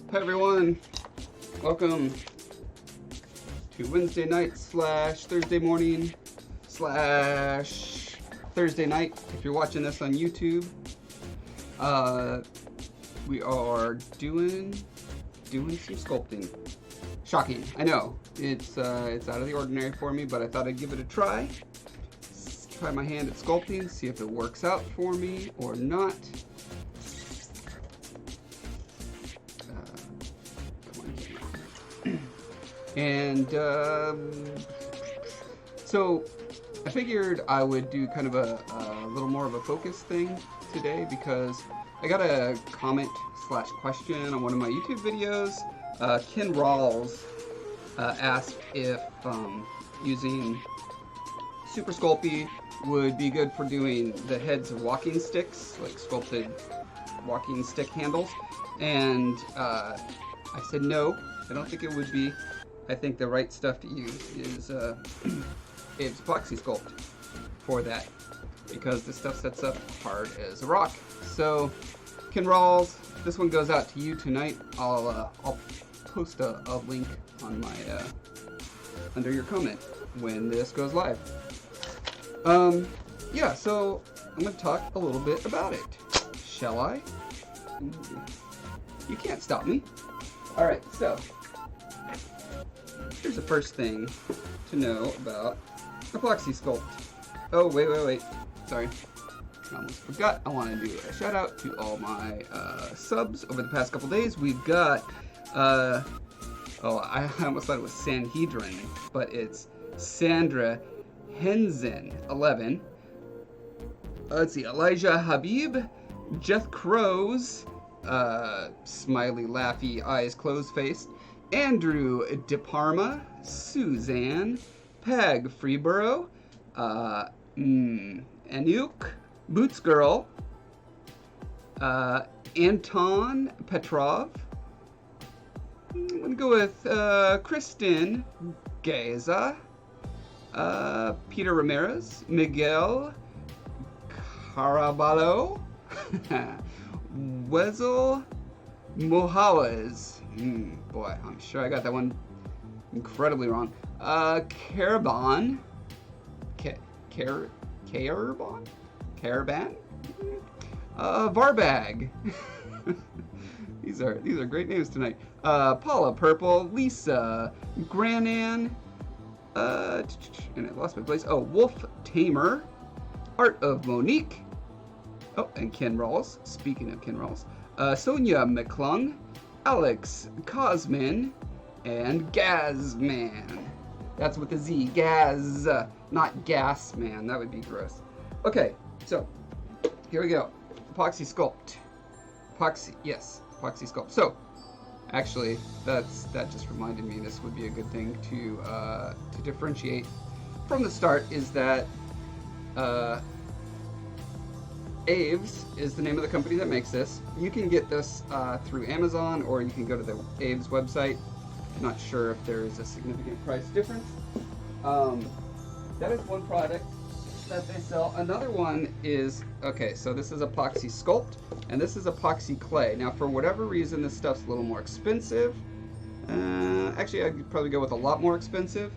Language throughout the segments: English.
Hi everyone, welcome to Wednesday night slash Thursday morning slash Thursday night if you're watching this on YouTube. We are doing some sculpting. Shocking, I know. It's out of the ordinary for me, but I thought I'd give it a try. Try my hand at sculpting, see if it works out for me or not. And so I figured I would do kind of a little more of a focus thing today because I got a comment slash question on one of my YouTube videos. Ken Rawls asked if using Super Sculpey would be good for doing the heads of walking sticks, like sculpted walking stick handles. And I said no, I don't think it would be. I think the right stuff to use is Aves Apoxie Sculpt for that, because this stuff sets up hard as a rock. So, Ken Rawls, this one goes out to you tonight. I'll post a link on my under your comment when this goes live. Yeah, so I'm gonna talk a little bit about it. Shall I? You can't stop me. All right, so. Here's the first thing to know about Apoxie Sculpt. Oh, wait. Sorry. I almost forgot. I want to do a shout out to all my subs over the past couple days. We've got, I almost thought it was Sanhedrin, but it's Sandra Henzen 11. Let's see, Elijah Habib, Jeff Crows, smiley, laughy, eyes closed-faced, Andrew DeParma, Suzanne, Peg Freeborough, Anuk, Boots Girl, Anton Petrov. I'm gonna go with Kristen Gaza, Peter Ramirez, Miguel Caraballo, Wezel Mohawaz. Boy, I'm sure I got that one incredibly wrong. Caraban? Caraban? Varbag. These are great names tonight. Paula Purple, Lisa Granan, and I lost my place. Oh, Wolf Tamer, Art of Monique. Oh, and Ken Rawls. Speaking of Ken Rawls, Sonia McClung, Alex Cosman, and Gazman. That's with the Z. Gaz, not Gas Man. That would be gross. Okay, so here we go. Apoxie Sculpt. Apoxie Sculpt. So, actually, that just reminded me this would be a good thing to differentiate from the start. Is that Aves is the name of the company that makes this. You can get this through Amazon, or you can go to the Aves website. I'm not sure if there is a significant price difference. That is one product that they sell. Another one is, okay, so this is Apoxie Sculpt, and this is epoxy clay. Now, for whatever reason, this stuff's a little more expensive. Actually, I could probably go with a lot more expensive.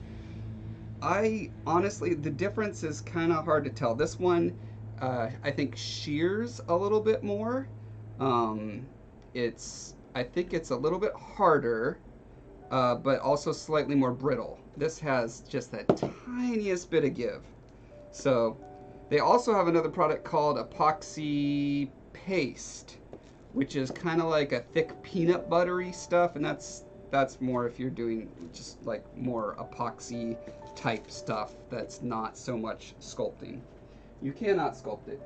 Honestly, the difference is kind of hard to tell. This one, I think shears a little bit more. I think it's a little bit harder, but also slightly more brittle. This has just that tiniest bit of give. So they also have another product called Epoxy Paste, which is kind of like a thick peanut buttery stuff, and that's more if you're doing just like more epoxy type stuff that's not so much sculpting. You cannot sculpt it.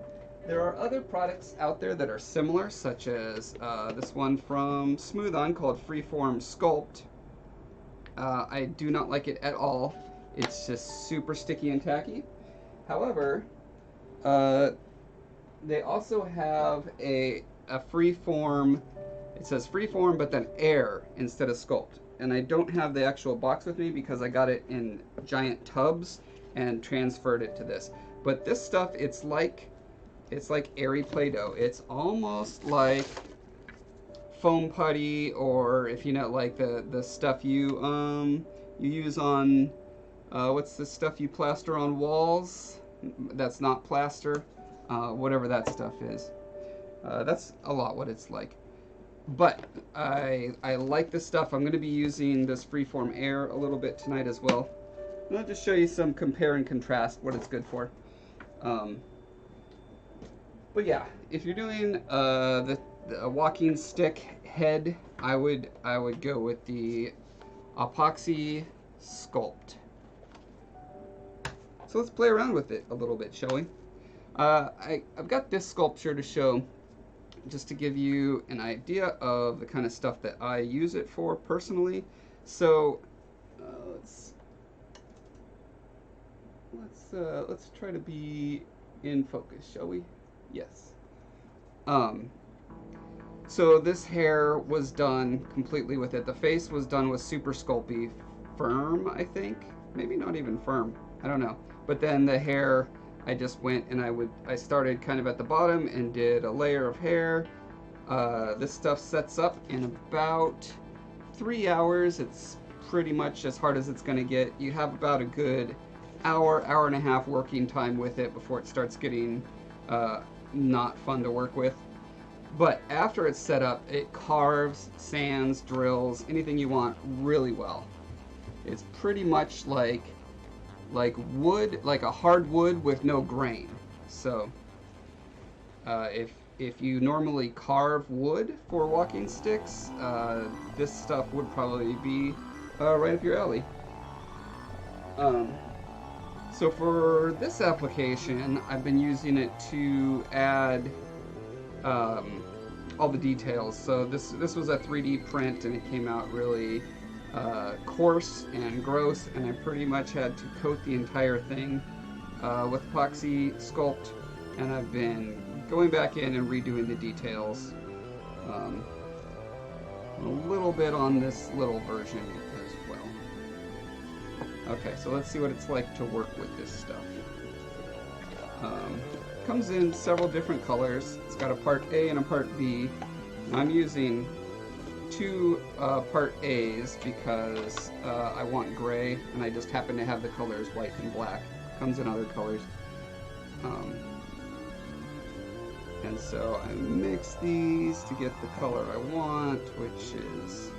There are other products out there that are similar, such as this one from Smooth On called Freeform Sculpt. I do not like it at all. It's just super sticky and tacky. However, they also have a freeform. It says freeform, but then air instead of sculpt. And I don't have the actual box with me because I got it in giant tubs and transferred it to this. But this stuff, it's like airy Play-Doh. It's almost like foam putty, or if you know, like the stuff you use on what's the stuff you plaster on walls? That's not plaster. Whatever that stuff is. That's a lot what it's like. But I like this stuff. I'm going to be using this freeform air a little bit tonight as well. And I'll just show you some compare and contrast what it's good for. But yeah, if you're doing the walking stick head, I would go with the Apoxie Sculpt. So let's play around with it a little bit, shall we? I've got this sculpture to show just to give you an idea of the kind of stuff that I use it for personally. So let's try to be in focus, shall we? Yes. So this hair was done completely with it. The face was done with Super Sculpey Firm, I think. Maybe not even Firm. I don't know. But then the hair, I just went and I started kind of at the bottom and did a layer of hair. This stuff sets up in about 3 hours. It's pretty much as hard as it's going to get. You have about a good hour and a half working time with it before it starts getting not fun to work with. But after it's set up, it carves, sands, drills, anything you want really well. It's pretty much like wood, like a hard wood with no grain. So if you normally carve wood for walking sticks, this stuff would probably be right up your alley. So for this application, I've been using it to add all the details. So this was a 3D print and it came out really coarse and gross, and I pretty much had to coat the entire thing with Apoxie Sculpt, and I've been going back in and redoing the details a little bit on this little version as well. Okay, so let's see what it's like to work with this stuff. Comes in several different colors. It's got a part A and a part B. I'm using two part A's because I want gray, and I just happen to have the colors white and black. Comes in other colors. And so I mix these to get the color I want, which is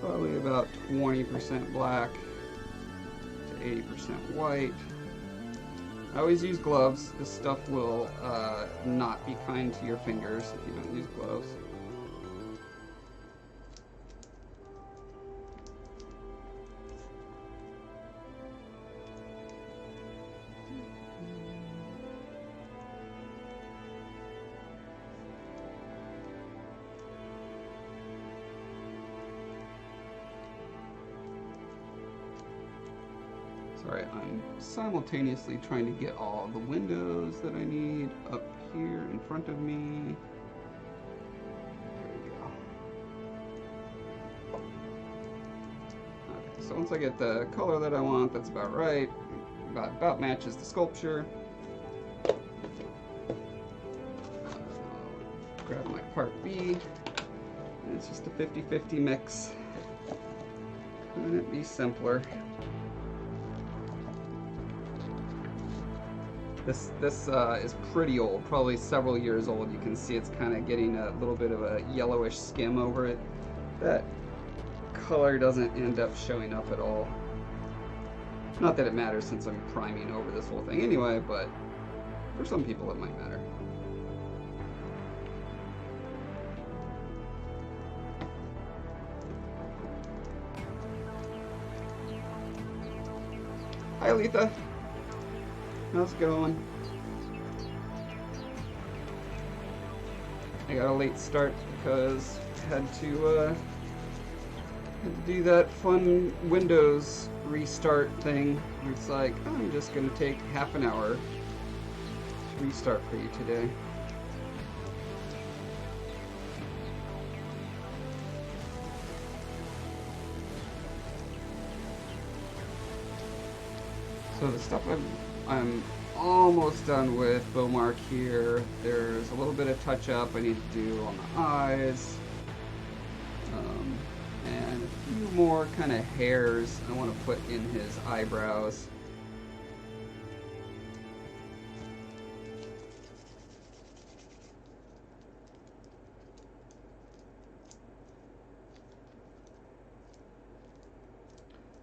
probably about 20% black to 80% white. I always use gloves. This stuff will not be kind to your fingers if you don't use gloves. Sorry, I'm simultaneously trying to get all the windows that I need up here in front of me. There we go. Okay, so once I get the color that I want, that's about right. About matches the sculpture. Grab my part B, and it's just a 50-50 mix. Couldn't it be simpler? This is pretty old, probably several years old. You can see it's kind of getting a little bit of a yellowish skim over it. That color doesn't end up showing up at all. Not that it matters since I'm priming over this whole thing anyway, but for some people it might matter. Hi, Letha. How's it going? I got a late start because I had to do that fun Windows restart thing. It's like, I'm just going to take half an hour to restart for you today. So the stuff I'm almost done with Bowmark here. There's a little bit of touch up I need to do on the eyes. And a few more kind of hairs I want to put in his eyebrows.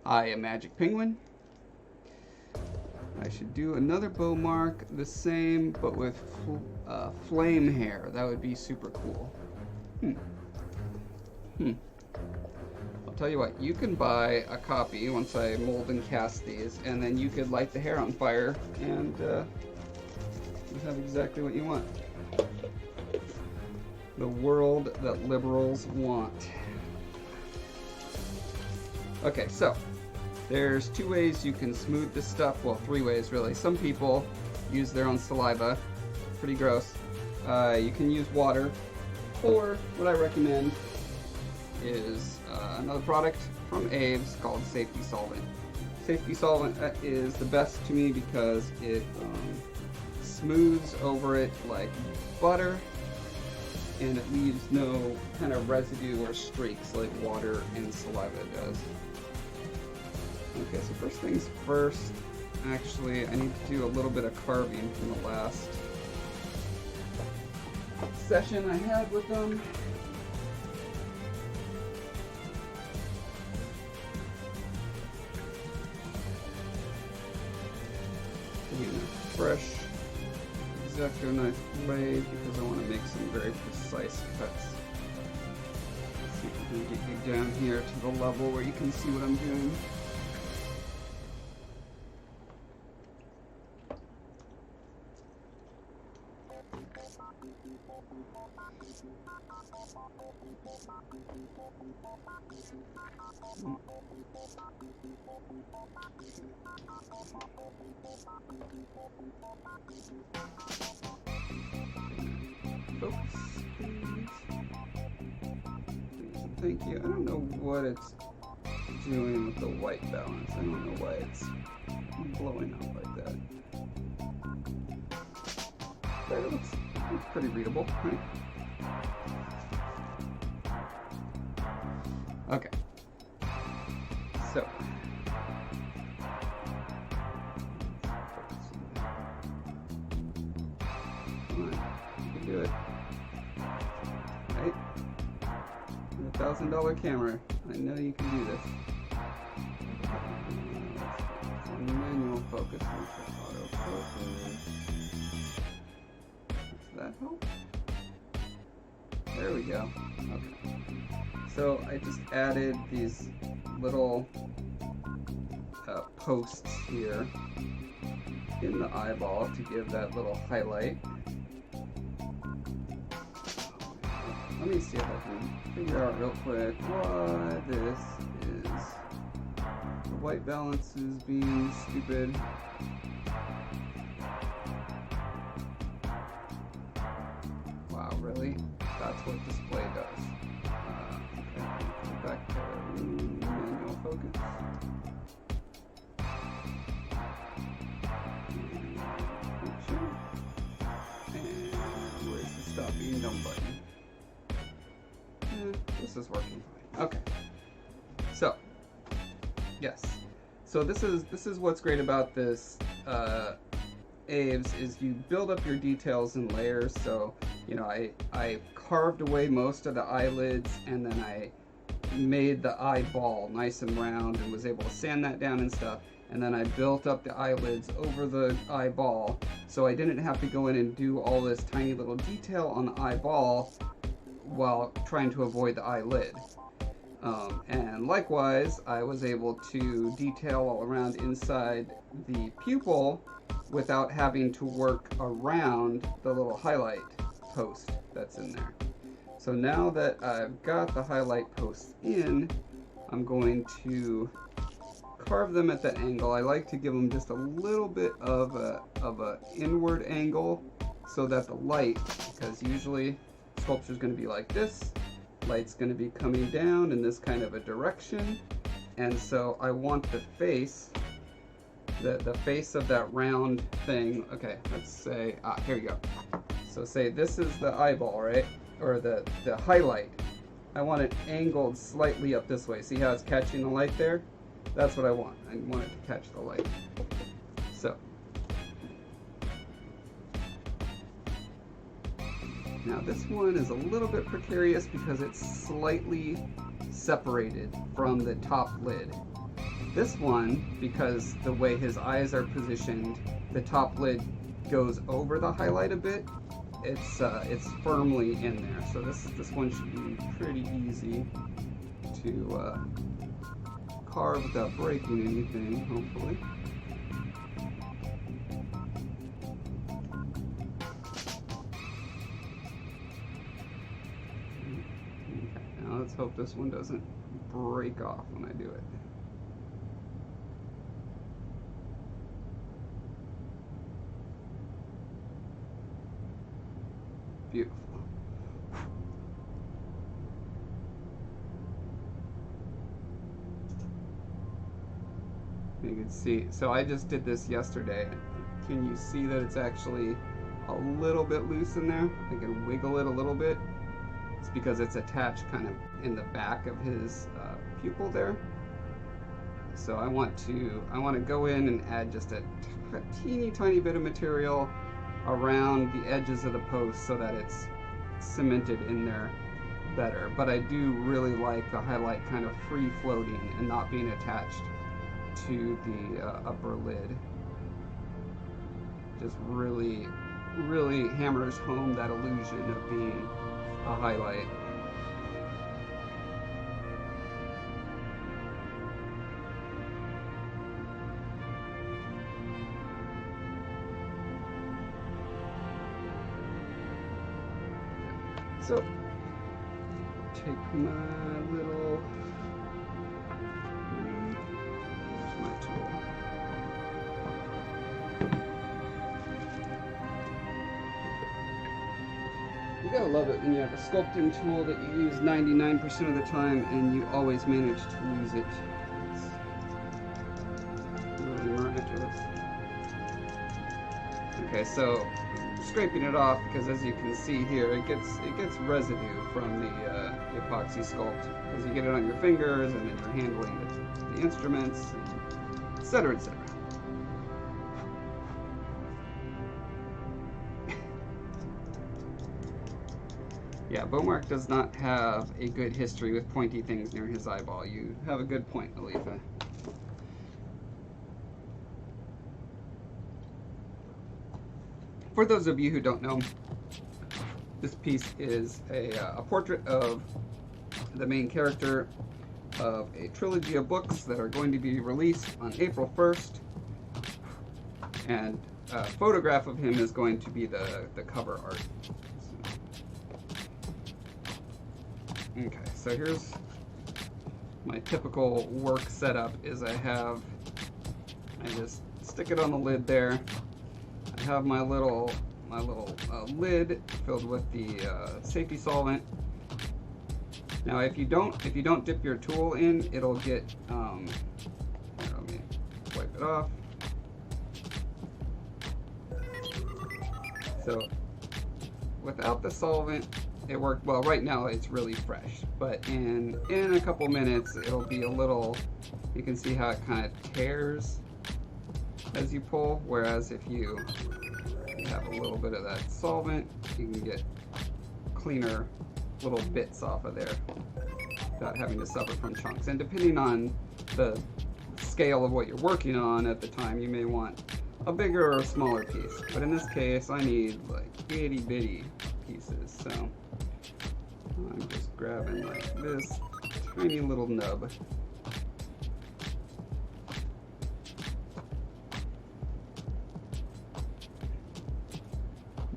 I am Magic Penguin. I should do another Bowmark, the same, but with flame hair. That would be super cool. I'll tell you what, you can buy a copy once I mold and cast these, and then you could light the hair on fire, and you have exactly what you want. The world that liberals want. Okay, so there's 2 ways you can smooth this stuff. Well, 3 ways really. Some people use their own saliva. Pretty gross. You can use water, or what I recommend is another product from Aves called Safety Solvent. Safety Solvent is the best to me because it smooths over it like butter, and it leaves no kind of residue or streaks like water and saliva does. Okay, so first things first, actually I need to do a little bit of carving from the last session I had with them. Fresh X-Acto knife blade because I want to make some very precise cuts. Let's see if we can get you down here to the level where you can see what I'm doing. Thank you. I don't know what it's doing with the white balance. I don't know why it's blowing up like that. But it looks pretty readable, right? Okay. So. Come on. You can do it. Right? $1,000 camera. I know you can do this. Manual focus. Autofocus. Does that help? There we go. Okay. So I just added these little posts here in the eyeball to give that little highlight. Let me see if I can figure out real quick why this is. The white balance is being stupid. Wow, really? That's what display does. Okay, back to manual focus. And where's the stop being done button? This is working fine. Okay. So, yes. So this is what's great about this Aves is you build up your details in layers. So, you know, I carved away most of the eyelids, and then I made the eyeball nice and round and was able to sand that down and stuff. And then I built up the eyelids over the eyeball, so I didn't have to go in and do all this tiny little detail on the eyeball while trying to avoid the eyelid. And likewise, I was able to detail all around inside the pupil without having to work around the little highlight post that's in there. So now that I've got the highlight posts in, I'm going to carve them at that angle. I like to give them just a little bit of a inward angle so that the light, because usually sculpture is going to be like this, light's going to be coming down in this kind of a direction, and so I want the face the face of that round thing. Okay, let's say, here we go. So say this is the eyeball, right? Or the highlight. I want it angled slightly up this way. See how it's catching the light there? That's what I want. I want it to catch the light. So. Now this one is a little bit precarious because it's slightly separated from the top lid. This one, because the way his eyes are positioned, the top lid goes over the highlight a bit. It's firmly in there. So this one should be pretty easy to carve without breaking anything, hopefully. Okay, now let's hope this one doesn't break off when I do it. Beautiful. You can see, so I just did this yesterday. Can you see that it's actually a little bit loose in there? I can wiggle it a little bit. It's because it's attached kind of in the back of his pupil there. So I want to go in and add just a teeny tiny bit of material around the edges of the post so that it's cemented in there better. But I do really like the highlight kind of free floating and not being attached to the upper lid. Just really hammers home that illusion of being a highlight. So, take my little, where's my tool? You gotta love it when you have a sculpting tool that you use 99% of the time and you always manage to use it. It's really miraculous. Okay, so scraping it off because, as you can see here, it gets residue from the Apoxie Sculpt because you get it on your fingers and then you're handling the instruments, etc., etc. Yeah, Bowmark does not have a good history with pointy things near his eyeball. You have a good point, Alifa. For those of you who don't know, this piece is a portrait of the main character of a trilogy of books that are going to be released on April 1st. And a photograph of him is going to be the cover art. Okay, so here's my typical work setup is I just stick it on the lid there. I have my little lid filled with the safety solvent. Now, if you don't dip your tool in, it'll get. Here, let me wipe it off. So, without the solvent, it worked well. Right now, it's really fresh, but in a couple minutes, it'll be a little. You can see how it kind of tears as you pull, whereas if you have a little bit of that solvent, you can get cleaner little bits off of there without having to suffer from chunks. And depending on the scale of what you're working on at the time, you may want a bigger or a smaller piece. But in this case, I need like itty bitty pieces, so I'm just grabbing like this tiny little nub.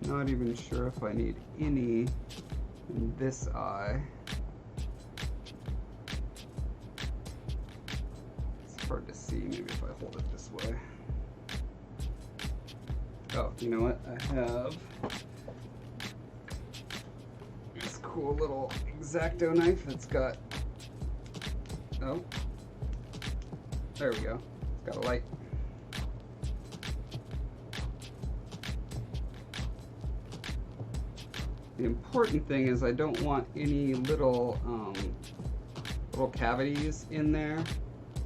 Not even sure if I need any in this eye. It's hard to see, maybe if I hold it this way. Oh, you know what? I have this cool little X-Acto knife that's got, oh, there we go. It's got a light. The important thing is I don't want any little cavities in there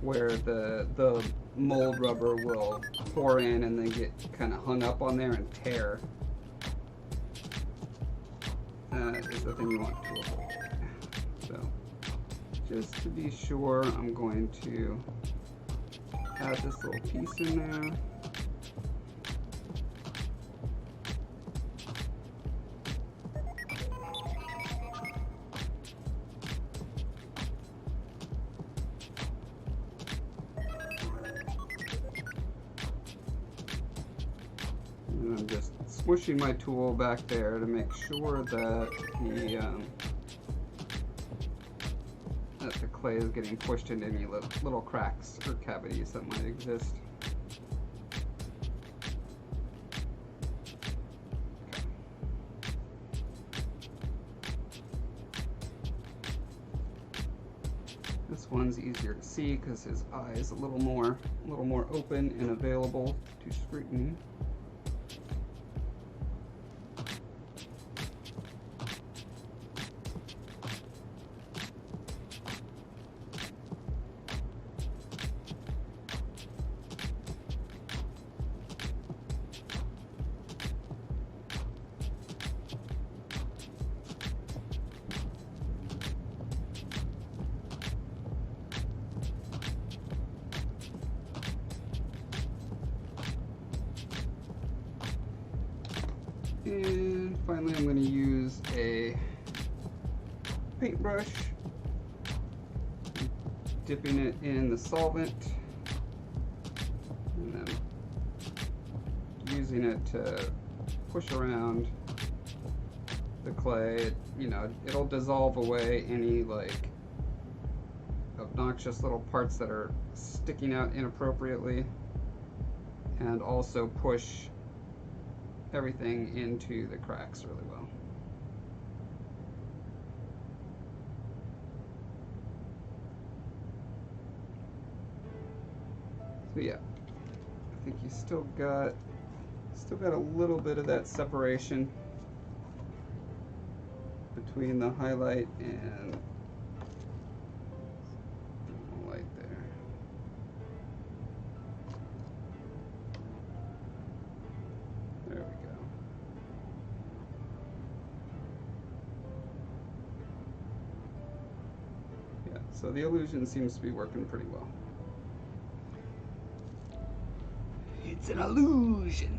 where the mold rubber will pour in and then get kind of hung up on there and tear. That is the thing you want to avoid. So just to be sure, I'm going to add this little piece in there. And I'm just smushing my tool back there to make sure that the clay is getting pushed into any little cracks or cavities that might exist. This one's easier to see because his eye is a little more open and available to scrutiny. And finally, I'm going to use a paintbrush, dipping it in the solvent, and then using it to push around the clay. It'll dissolve away any like obnoxious little parts that are sticking out inappropriately, and also push everything into the cracks really well. So yeah, I think you still got a little bit of that separation between the highlight and the light there. There we go. Yeah, so the illusion seems to be working pretty well. It's an illusion.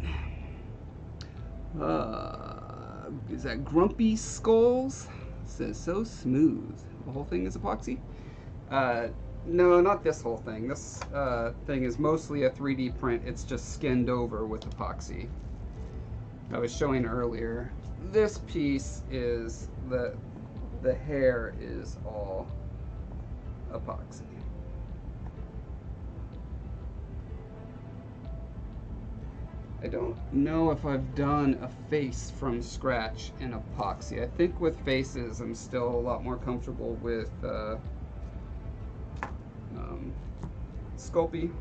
Is that Grumpy Skulls? Says so smooth. The whole thing is epoxy? No, not this whole thing. This thing is mostly a 3D print. It's just skinned over with epoxy. I was showing earlier. This piece is the hair is all epoxy. I don't know if I've done a face from scratch in epoxy. I think with faces I'm still a lot more comfortable with Sculpting.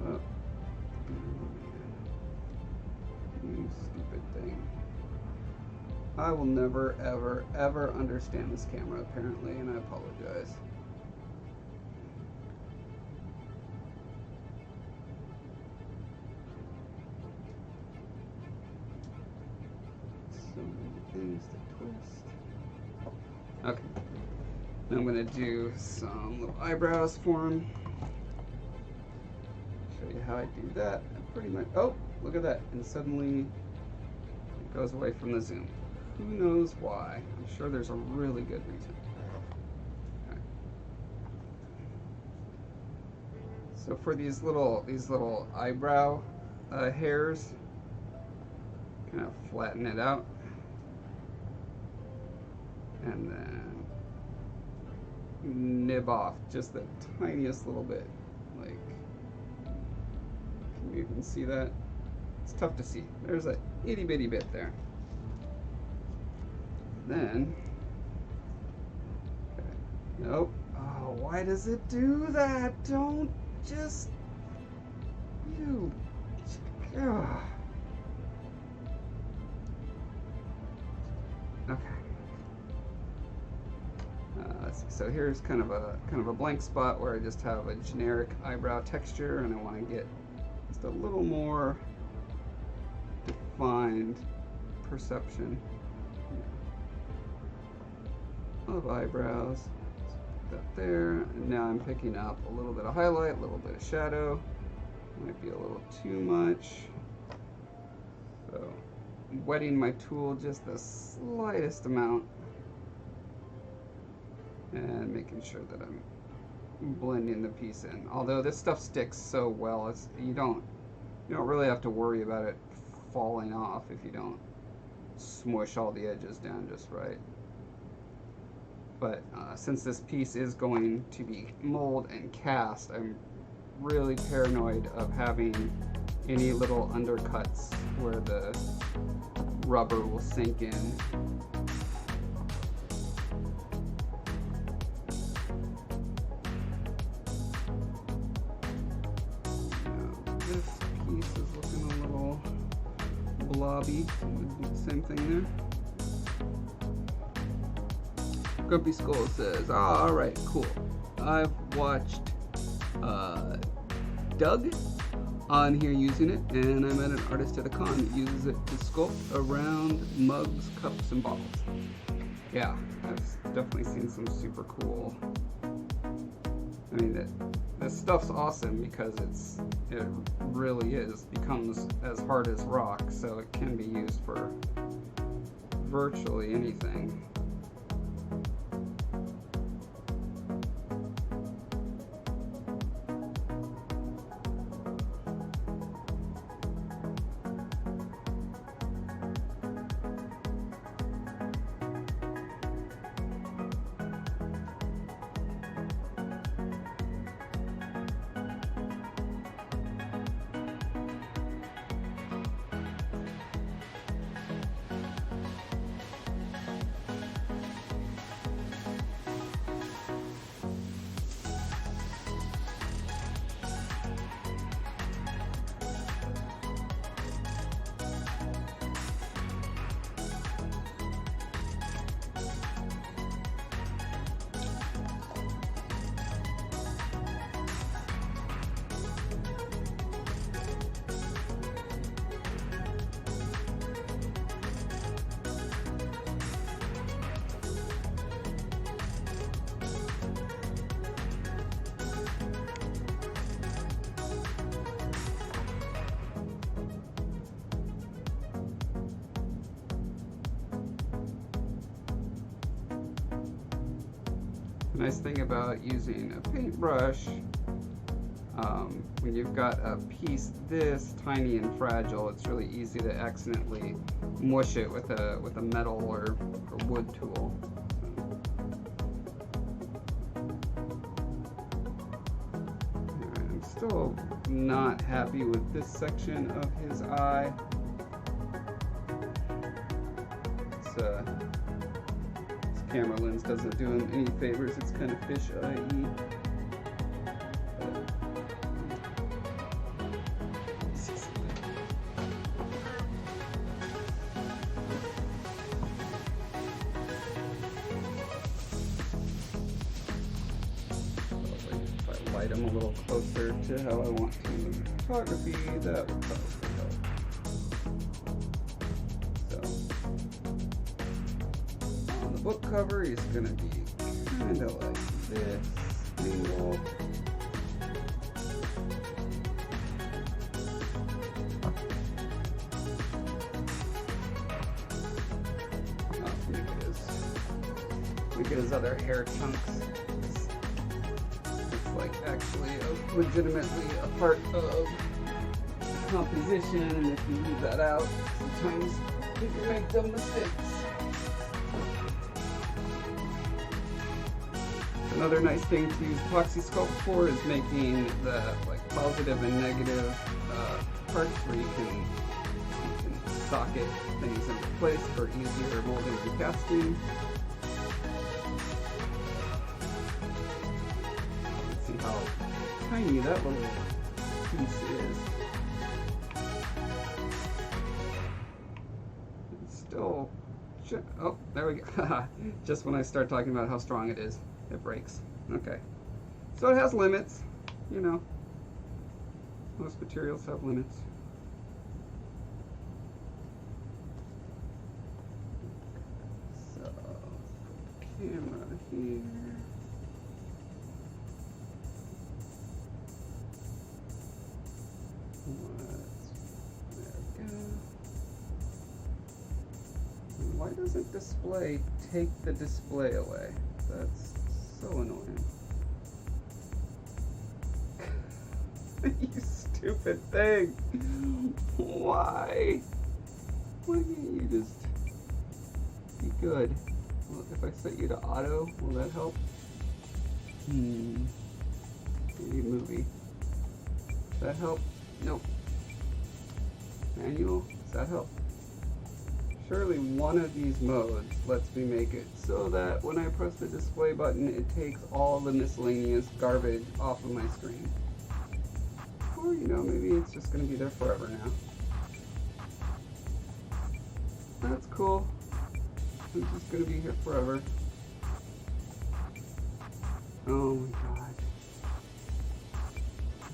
Oh. You stupid thing. I will never, ever, ever understand this camera, apparently, and I apologize. So many things to twist. Okay. Now I'm going to do some little eyebrows for him. Show you how I do that. I pretty much, oh, look at that. And suddenly it goes away from the zoom. Who knows why? I'm sure there's a really good reason. Okay. So for these little eyebrow hairs, kind of flatten it out, and then nib off just the tiniest little bit. Like, can you even see that? It's tough to see. There's a itty bitty bit there. Then, okay, nope. Oh, why does it do that? Don't just, You. Ugh. Okay. Let's see. So here's kind of a blank spot where I just have a generic eyebrow texture, and I want to get just a little more defined perception of eyebrows. Put that there. And now I'm picking up a little bit of highlight, a little bit of shadow. Might be a little too much. So I'm wetting my tool just the slightest amount and making sure that I'm blending the piece in. Although this stuff sticks so well, you don't really have to worry about it falling off if you don't smush all the edges down just right. But since this piece is going to be mold and cast, I'm really paranoid of having any little undercuts where the rubber will sink in. Blobby, do the same thing there. Grumpy Skull says, all right, cool. I've watched Doug on here using it, and I met an artist at a con that uses it to sculpt around mugs, cups, and bottles. Yeah, I've definitely seen some super cool. I mean, this stuff's awesome because it really becomes as hard as rock, so it can be used for virtually anything. The nice thing about using a paintbrush, when you've got a piece this tiny and fragile, it's really easy to accidentally mush it with a metal or wood tool. I'm still not happy with this section of his eye. Camera lens doesn't do him any favors. It's kind of fish-eye-y. If I light him a little closer to how I want to in photography, that would probably help. Book cover is going to be kind of like this angle. We get his other hair chunks. It's like actually legitimately a part of composition, and if you leave that out, sometimes you can make dumb mistakes. Another nice thing to use Apoxie Sculpt for is making the positive and negative parts where you can socket things into place for easier molding and casting. Let's see how tiny that little piece is. Oh, there we go. Just when I start talking about how strong it is, it breaks. Okay. So it has limits, you know. Most materials have limits. So, camera here. There we go. Why doesn't display take the display away? That's so annoying. You stupid thing. Why? Why can't you just be good? Well, if I set you to auto, will that help? Maybe movie. Does that help? Nope. Manual? Does that help? Surely one of these modes lets me make it so that when I press the display button, it takes all the miscellaneous garbage off of my screen. Or, you know, maybe it's just going to be there forever now. That's cool. It's just going to be here forever. Oh my god.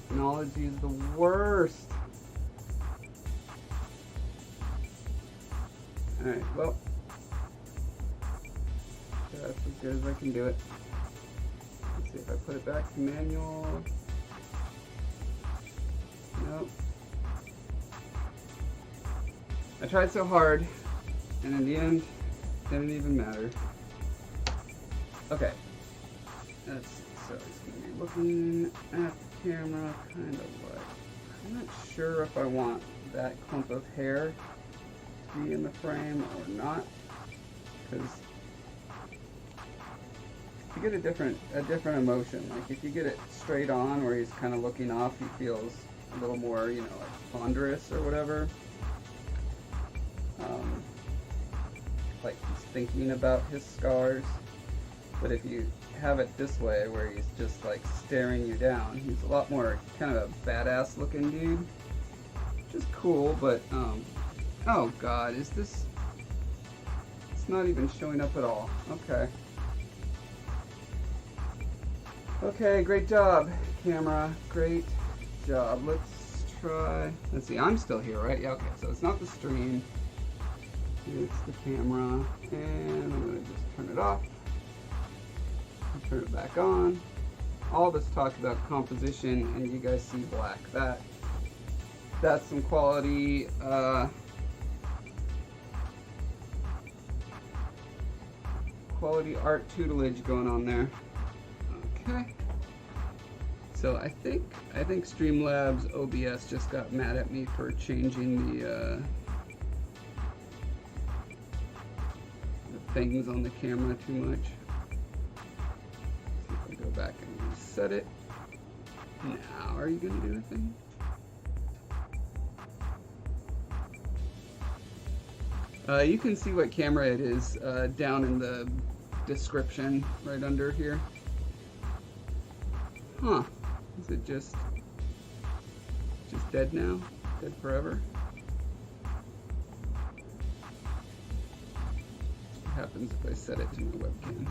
Technology is the worst. Alright, well, that's as good as I can do it. Let's see if I put it back to manual. Nope. I tried so hard, and in the end, it didn't even matter. Okay. So it's going to be looking at the camera, kind of like, I'm not sure if I want that clump of hair to be in the frame or not, because you get a different emotion. Like if you get it straight on where he's kind of looking off, he feels a little more, you know, like ponderous or whatever. Like he's thinking about his scars. But if you have it this way where he's just like staring you down, he's a lot more kind of a badass looking dude. Which is cool, but oh god, is this, it's not even showing up at all. Okay. Okay, great job, camera. Great job. Let's try, let's see, I'm still here, right? Yeah, okay, so it's not the stream. It's the camera. And I'm gonna just turn it off. Turn it back on. All this talk about composition and you guys see black. That's some quality quality art tutelage going on there. Okay. So I think Streamlabs OBS just got mad at me for changing the things on the camera too much. See if I go back and reset it. Now, are you gonna do anything? You can see what camera it is down in the description right under here. Huh. Is it just dead now? Dead forever? What happens if I set it to my webcam?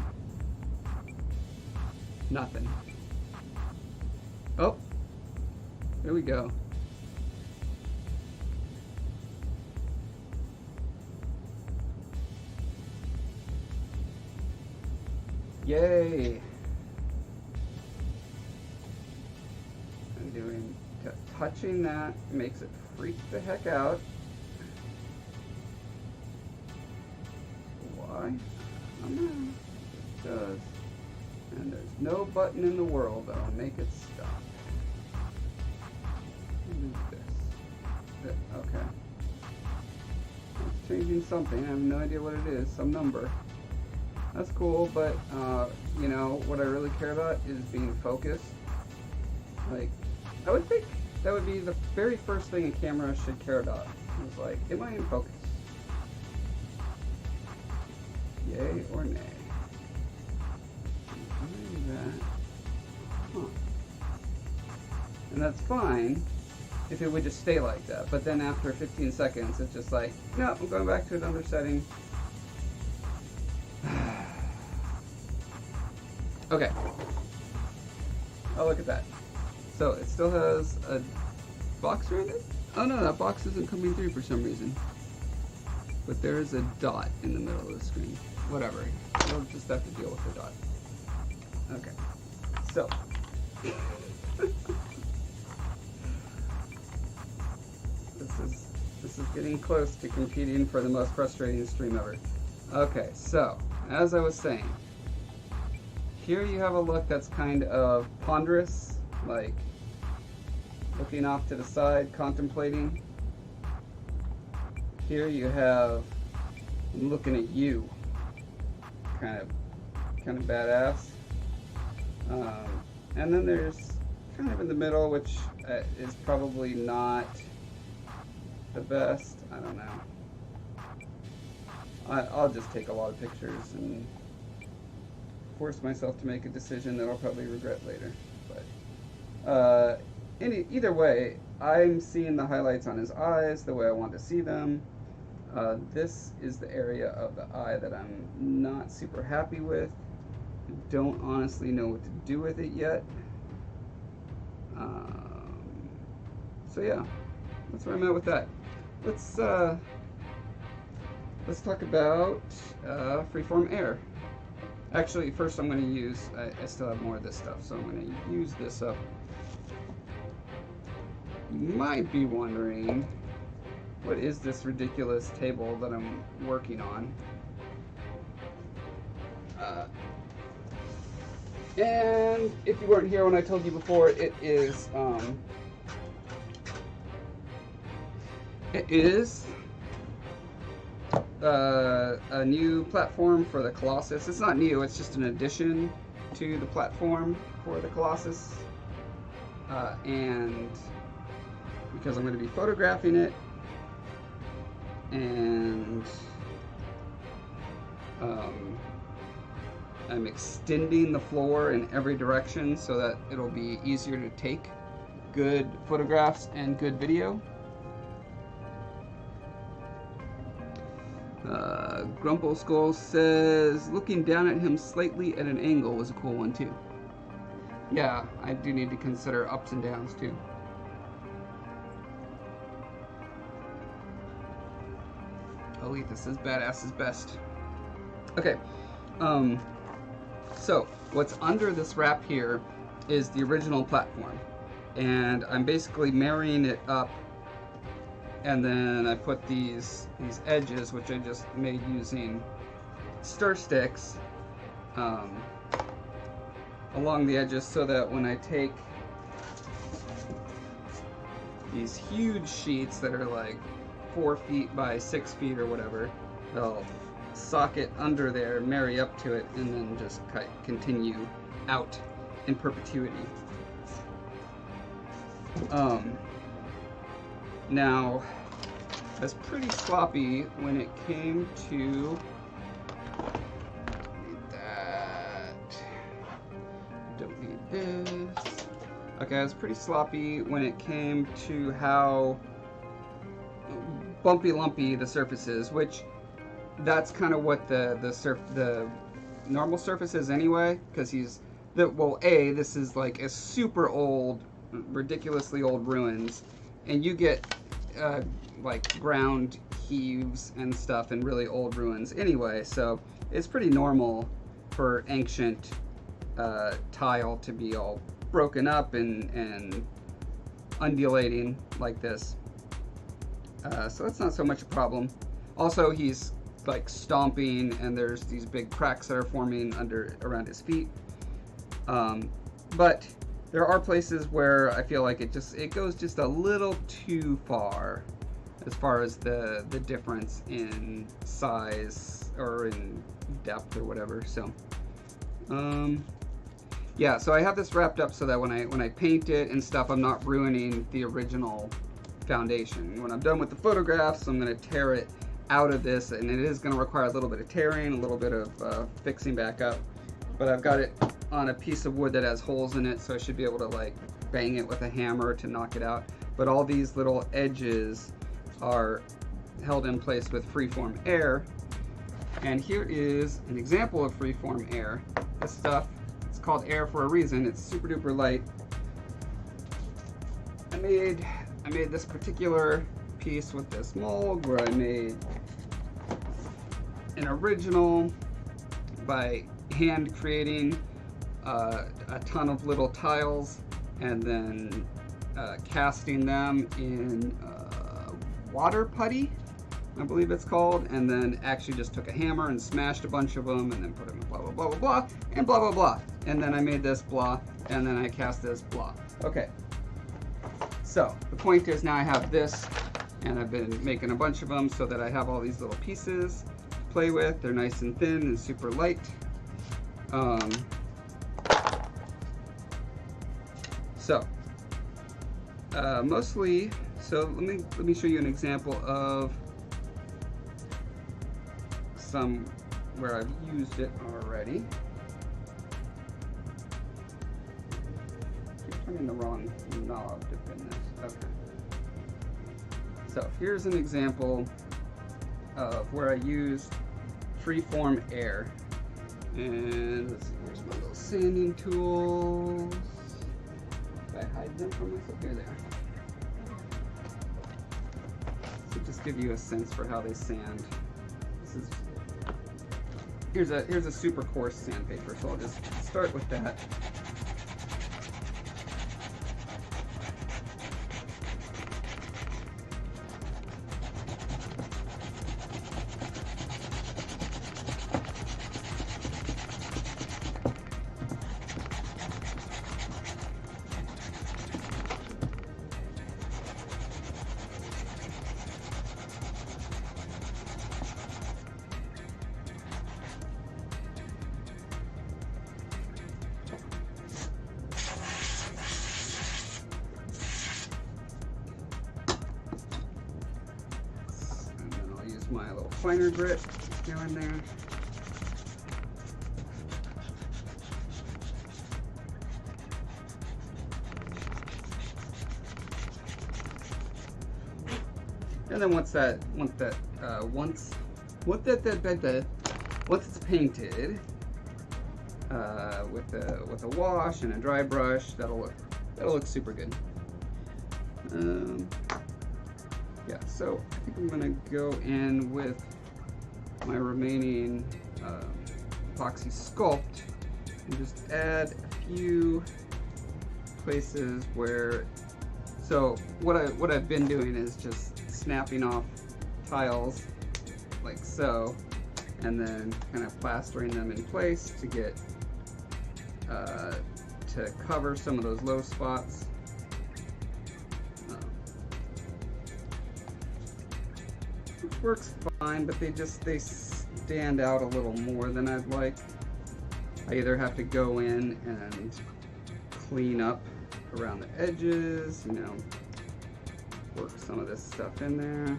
Nothing. Oh! There we go. Yay! I'm doing, touching that makes it freak the heck out. Why? I don't know. It does. And there's no button in the world that'll make it stop. What is this? Okay. It's changing something. I have no idea what it is. Some number. That's cool, but you know, what I really care about is being focused. Like, I would think that would be the very first thing a camera should care about. It's like, am I in focus? Yay or nay? Huh. And that's fine if it would just stay like that, but then after 15 seconds, it's just like, no, I'm going back to another setting. Okay. Oh, look at that. So it still has a box around it? Oh no, that box isn't coming through for some reason. But there's a dot in the middle of the screen. Whatever. We'll just have to deal with the dot. Okay. So. This is getting close to competing for the most frustrating stream ever. Okay, so as I was saying, here you have a look that's kind of ponderous, like looking off to the side, contemplating. Here you have I'm looking at you, kind of badass. And then there's kind of in the middle, which is probably not the best. I don't know. I'll just take a lot of pictures and force myself to make a decision that I'll probably regret later. But either way, I'm seeing the highlights on his eyes the way I want to see them. This is the area of the eye that I'm not super happy with. Don't honestly know what to do with it yet. So yeah, that's where I'm at with that. Let's talk about freeform air. Actually, first I'm going to use, I still have more of this stuff, so I'm going to use this up. You might be wondering, what is this ridiculous table that I'm working on? And if you weren't here when I told you before, it is a new platform for the Colossus. It's not new, it's just an addition to the platform for the Colossus. And because I'm going to be photographing it, and I'm extending the floor in every direction so that it'll be easier to take good photographs and good video. Grumple Skull says, looking down at him slightly at an angle was a cool one too. Yeah, I do need to consider ups and downs too. Alethus is badass is best. Okay, so what's under this wrap here is the original platform, and I'm basically marrying it up, and then I put these edges, which I just made using stir sticks, along the edges, so that when I take these huge sheets that are like 4 feet by 6 feet or whatever, they'll socket under there, marry up to it, and then just continue out in perpetuity. Now, I was pretty sloppy when it came to don't need this. Okay, I was pretty sloppy when it came to how bumpy lumpy the surface is, which that's kind of what the normal surface is anyway, because this is like a super old, ridiculously old ruins, and you get like ground heaves and stuff in really old ruins anyway, so it's pretty normal for ancient tile to be all broken up and undulating like this. So that's not so much a problem. Also, he's like stomping, and there's these big cracks that are forming around his feet. But there are places where I feel like it goes just a little too far as the difference in size or in depth or whatever. So yeah, so I have this wrapped up so that when I paint it and stuff, I'm not ruining the original foundation. When I'm done with the photographs, I'm going to tear it out of this, and it is going to require a little bit of tearing, a little bit of fixing back up. But I've got it on a piece of wood that has holes in it, so I should be able to like bang it with a hammer to knock it out. But all these little edges are held in place with freeform air, And here is an example of freeform air. This stuff, it's called air for a reason. It's super duper light. I made this particular piece with this mold where I made an original by hand creating a ton of little tiles and then casting them in water putty, I believe it's called, and then actually just took a hammer and smashed a bunch of them and then put them in blah blah blah blah blah and blah blah blah, and then I made this blah and then I cast this blah. Okay, so the point is now I have this and I've been making a bunch of them so that I have all these little pieces to play with. They're nice and thin and super light. Mostly, so let me show you an example of some where I've used it already. You're turning the wrong knob to pin this. Okay. So here's an example of where I used freeform air. And let's see, here's my little sanding tools. Did I hide them from myself? Here they are. So just give you a sense for how they sand. Here's a super coarse sandpaper, so I'll just start with that. My little finer grit go in there. And then once it's painted with a wash and a dry brush, that'll look super good. Yeah, so I think I'm gonna go in with my remaining Apoxie Sculpt and just add a few places where, so what I've been doing is just snapping off tiles like so, and then kind of plastering them in place to get to cover some of those low spots. Which works fine, but they stand out a little more than I'd like. I either have to go in and clean up around the edges, you know, work some of this stuff in there.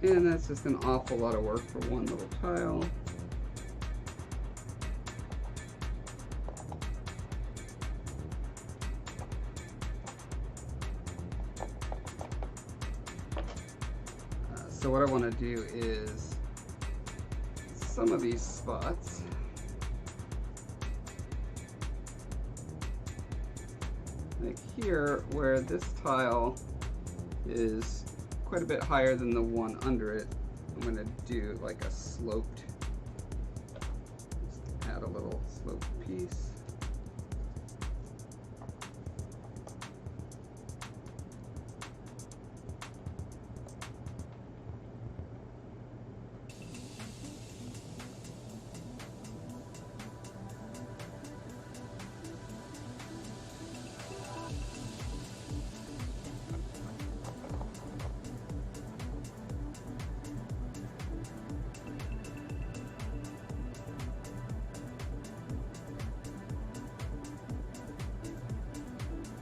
And that's just an awful lot of work for one little tile. So what I want to do is some of these spots, like here where this tile is quite a bit higher than the one under it, I'm going to do like a sloped, just add a little sloped piece.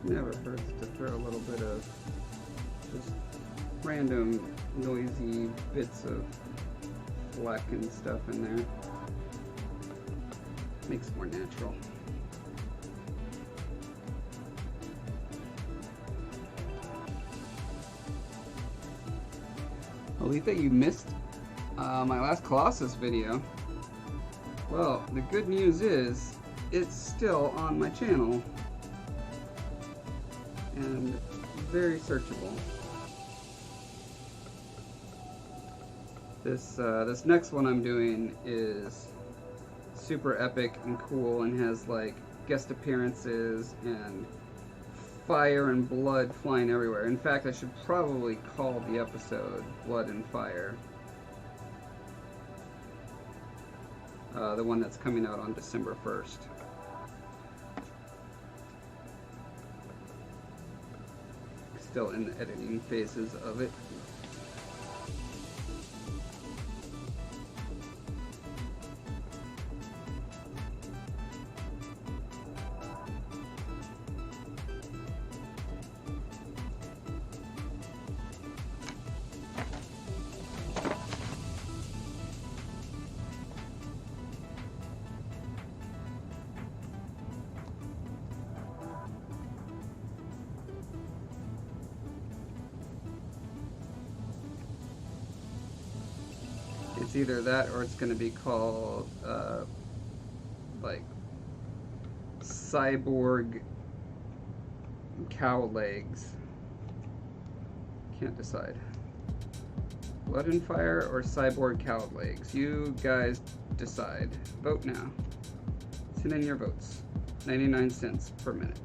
Never hurts to throw a little bit of just random noisy bits of fleck and stuff in there. Makes it more natural. Aletha, you missed my last Colossus video. Well, the good news is it's still on my channel and very searchable. This next one I'm doing is super epic and cool and has like guest appearances and fire and blood flying everywhere. In fact, I should probably call the episode Blood and Fire. The one that's coming out on December 1st. Still in the editing phases of it. It's either that or it's going to be called like cyborg cow legs. Can't decide. Blood and Fire or cyborg cow legs. You guys decide. Vote now. Send in your votes. 99 cents per minute.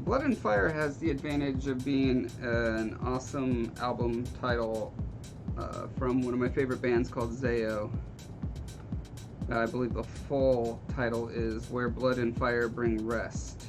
Blood and Fire has the advantage of being an awesome album title from one of my favorite bands called Zayo. I believe the full title is Where Blood and Fire Bring Rest.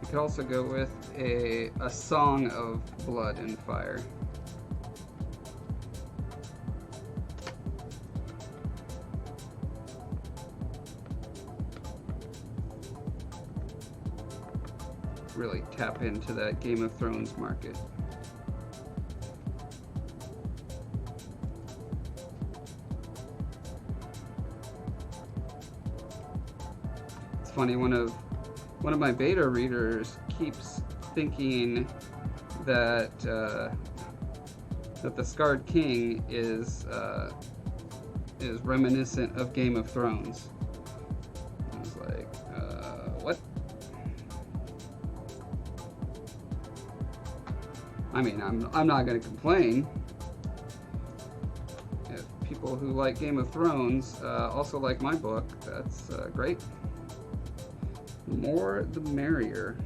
You could also go with a song of Blood and Fire. Really tap into that Game of Thrones market. It's funny, one of my beta readers keeps thinking that that the Scarred King is reminiscent of Game of Thrones. I was like, what? I mean, I'm not going to complain. If people who like Game of Thrones also like my book, that's great. More the merrier.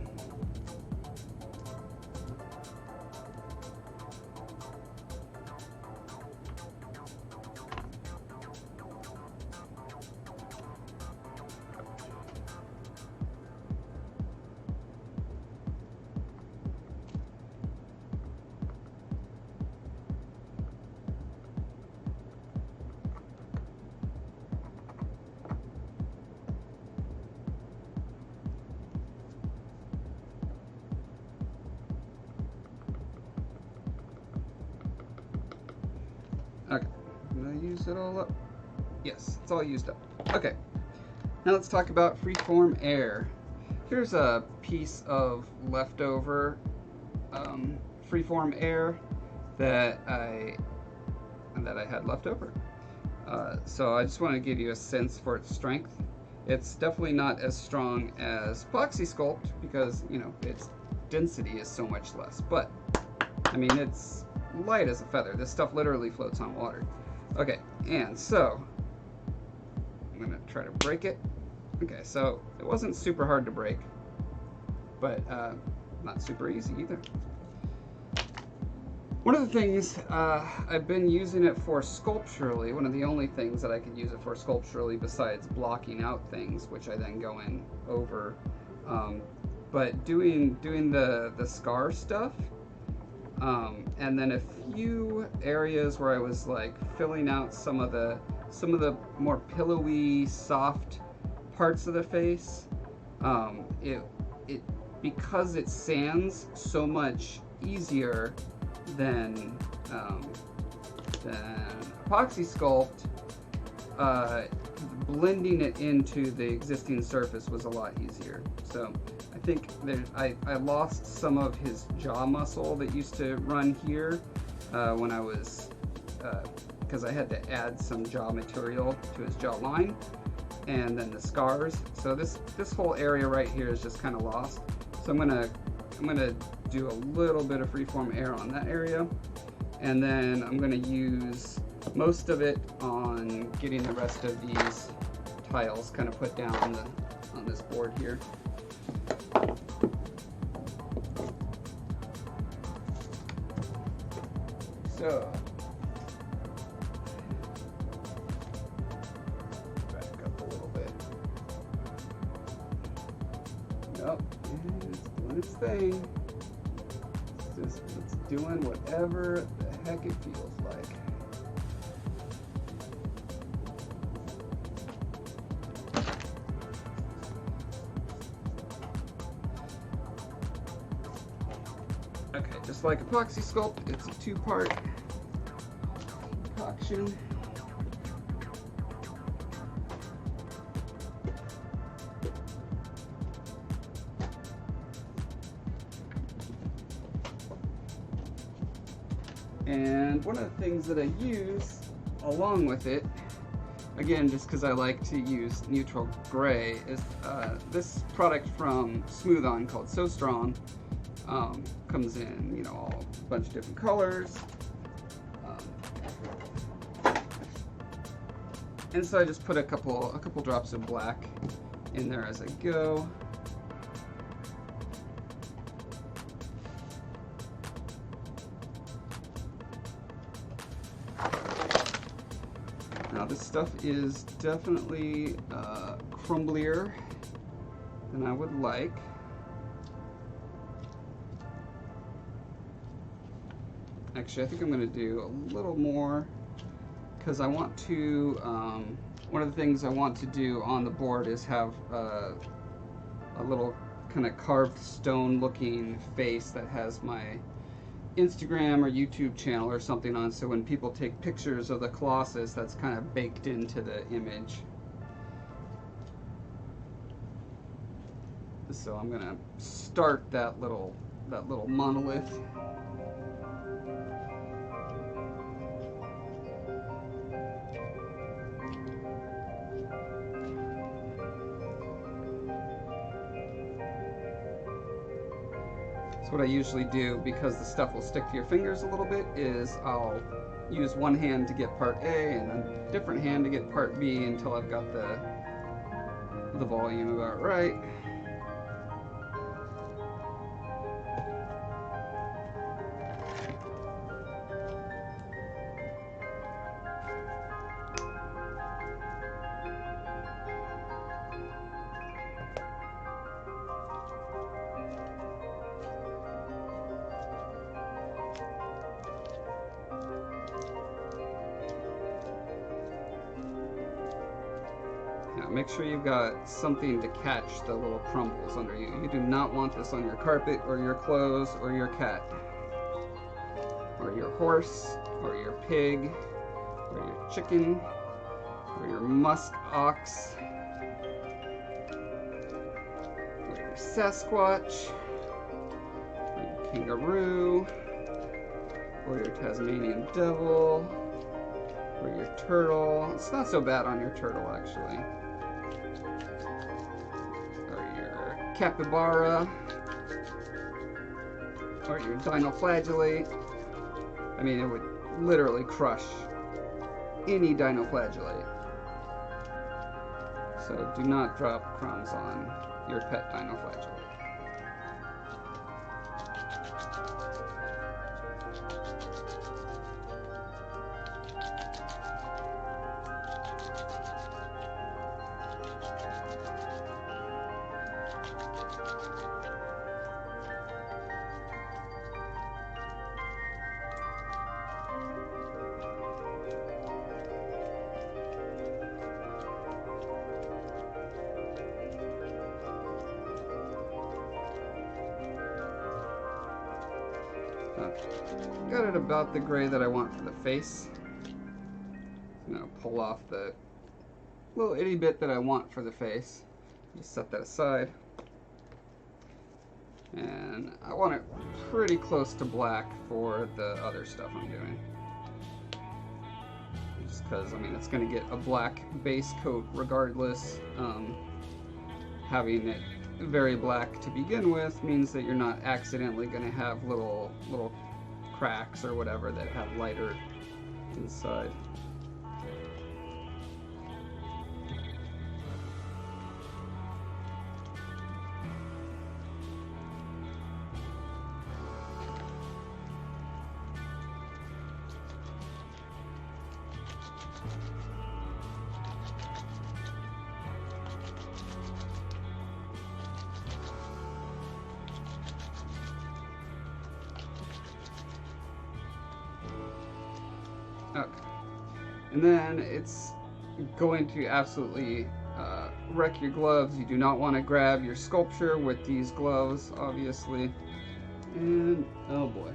use it all up? Yes, it's all used up. Okay, now let's talk about freeform air. Here's a piece of leftover freeform air that I had left over. So I just want to give you a sense for its strength. It's definitely not as strong as Apoxie Sculpt because, you know, its density is so much less. But, I mean, it's light as a feather. This stuff literally floats on water. Okay, and so I'm going to try to break it. Okay, so it wasn't super hard to break, but not super easy either. One of the things I've been using it for sculpturally, one of the only things that I could use it for sculpturally besides blocking out things, which I then go in over, but doing the scar stuff, and then a few areas where I was like filling out some of the more pillowy, soft parts of the face. Because it sands so much easier than Apoxie Sculpt, blending it into the existing surface was a lot easier. So I think I lost some of his jaw muscle that used to run here when I was, because I had to add some jaw material to his jawline, and then the scars. So this whole area right here is just kind of lost. So I'm gonna do a little bit of freeform air on that area, and then I'm gonna use most of it on getting the rest of these tiles kind of put down on this board here. So back up a little bit. Nope, it's doing its thing. It's doing whatever the heck it feels like. Okay, just like Apoxie Sculpt, it's a two-part concoction. And one of the things that I use along with it, again, just because I like to use neutral gray, is this product from Smooth On called So Strong. Comes in, you know, a bunch of different colors. And so I just put a couple drops of black in there as I go. Now this stuff is definitely crumblier than I would like. Actually, I think I'm going to do a little more because I want to, one of the things I want to do on the board is have a little kind of carved stone looking face that has my Instagram or YouTube channel or something on, so when people take pictures of the Colossus, that's kind of baked into the image. So I'm going to start that little monolith. What I usually do, because the stuff will stick to your fingers a little bit, is I'll use one hand to get part A and a different hand to get part B until I've got the volume about right. Make sure you've got something to catch the little crumbles under you. You do not want this on your carpet or your clothes or your cat or your horse or your pig or your chicken, or your musk ox, or your Sasquatch, or your kangaroo, or your Tasmanian devil, or your turtle. It's not so bad on your turtle, actually. Or your capybara, or your dinoflagellate. I mean, it would literally crush any dinoflagellate. So do not drop crumbs on your pet dinoflagellate. Got it about the gray that I want for the face. I'm gonna pull off the little itty bit that I want for the face. Just set that aside. And I want it pretty close to black for the other stuff I'm doing. Just because, I mean, it's gonna get a black base coat regardless. Having it very black to begin with means that you're not accidentally going to have little cracks or whatever that have lighter inside. Okay. And then it's going to absolutely wreck your gloves. You do not want to grab your sculpture with these gloves, obviously. And, oh boy.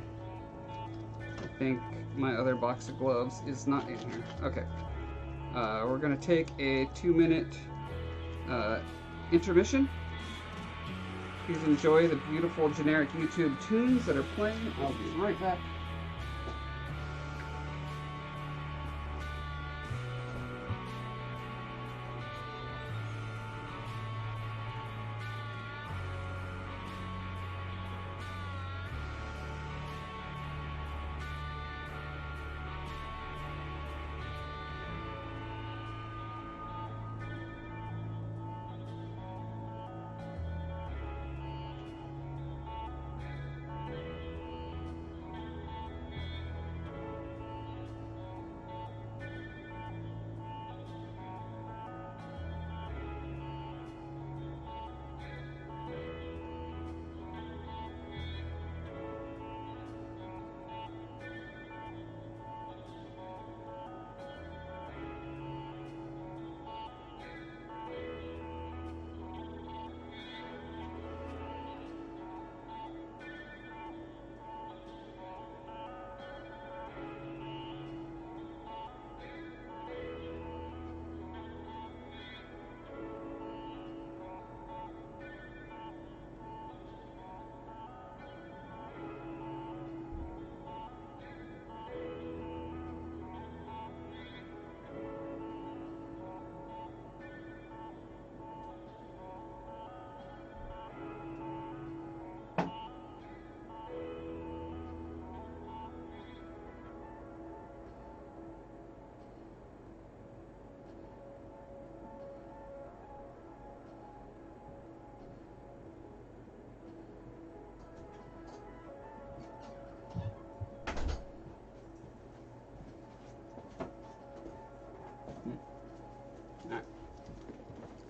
I think my other box of gloves is not in here. Okay. We're going to take a 2-minute intermission. Please enjoy the beautiful generic YouTube tunes that are playing. I'll be right back.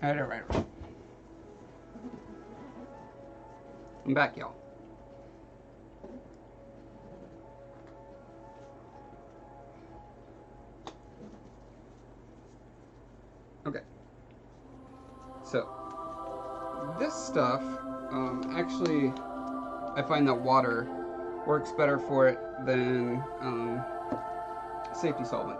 Alright. I'm back, y'all. Okay. So, this stuff, actually, I find that water works better for it than safety solvent.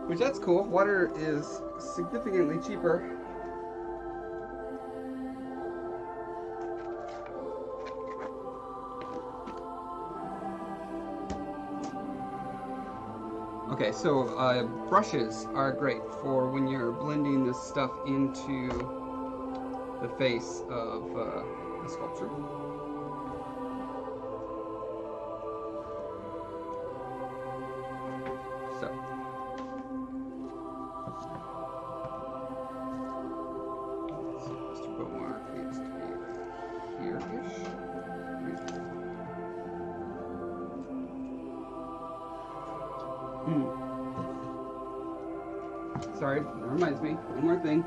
Which that's cool. Water is significantly cheaper. Okay, so brushes are great for when you're blending this stuff into the face of a sculpture. So, Mr. Bowmark needs to be here-ish. Sorry, that reminds me. One more thing.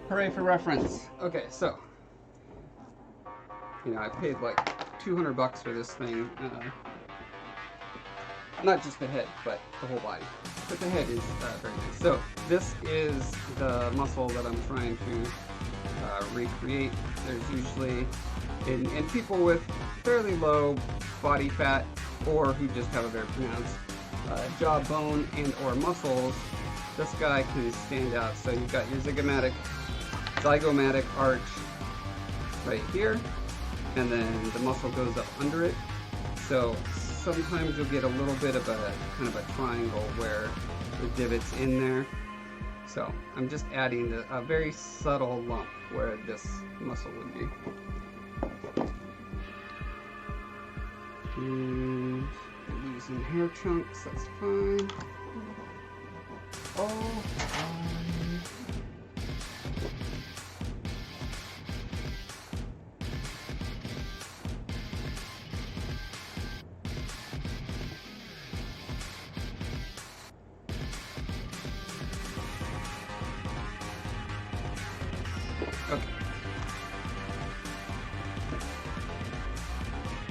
Hooray for reference. Okay, so, you know, I paid like $200 for this thing. Not just the head, but the whole body. But the head is very nice. So, this is the muscle that I'm trying to recreate. There's usually, in people with fairly low body fat, or who just have a very pronounced jawbone and or muscles, this guy can stand out. So you've got your zygomatic arch right here, and then the muscle goes up under it. So sometimes you'll get a little bit of a kind of a triangle where the divot's in there. So I'm just adding a very subtle lump where this muscle would be. And losing hair chunks, that's fine. Oh, okay.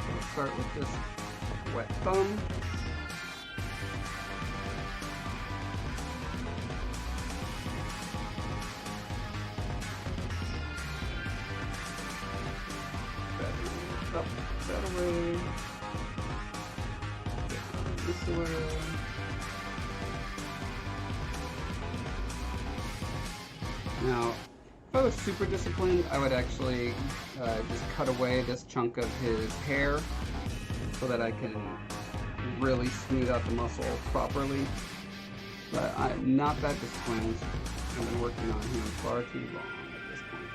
We'll start with this wet thumb. Up that away. Get this away. Now, if I was super disciplined, I would actually just cut away this chunk of his hair so that I can really smooth out the muscle properly. But I'm not that disciplined. I've been working on him far too long at this point.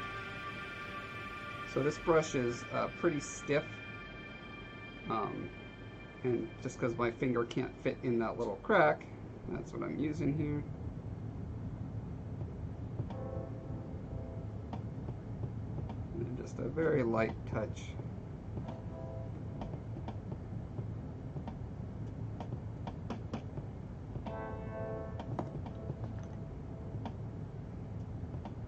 So this brush is pretty stiff, and just because my finger can't fit in that little crack, that's what I'm using here. And just a very light touch.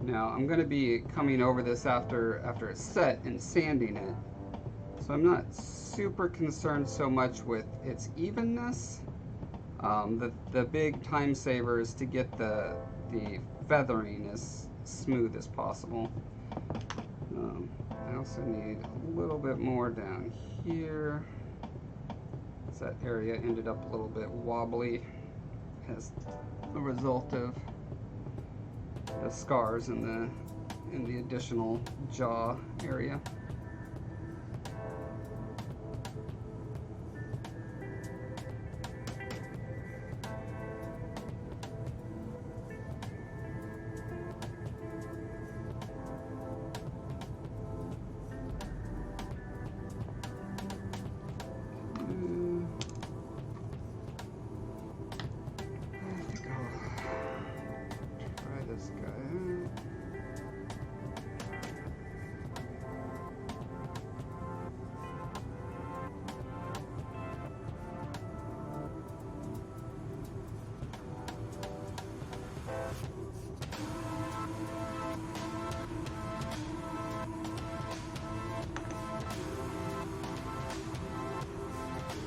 Now I'm going to be coming over this after it's set and sanding it, so I'm not super concerned so much with its evenness. The big time saver is to get the feathering as smooth as possible. I also need a little bit more down here, as that area ended up a little bit wobbly as a result of the scars in the additional jaw area.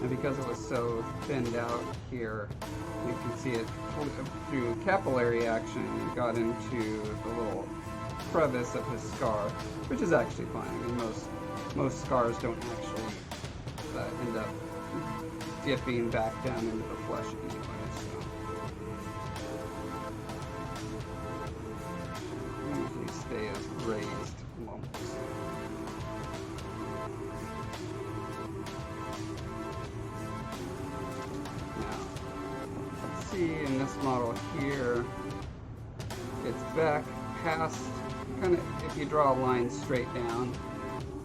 And because it was so thinned out here, you can see it through capillary action. It got into the little crevice of his scar, which is actually fine. I mean, most scars don't actually end up dipping back down into the flesh anyway. So usually stay as raised lumps. In this model here, it's back past, kind of, if you draw a line straight down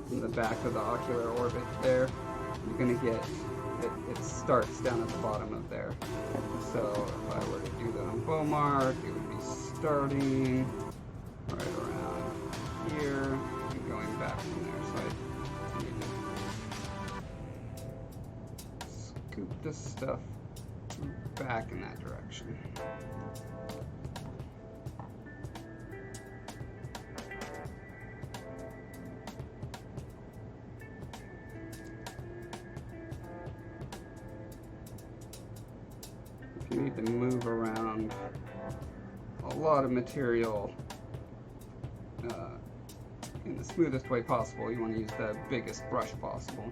from the back of the ocular orbit there, you're going to get, it starts down at the bottom of there. So if I were to do that on Bowmark, it would be starting right around here and going back from there. So I need to scoop this stuff back in that direction. If you need to move around a lot of material in the smoothest way possible, you want to use the biggest brush possible.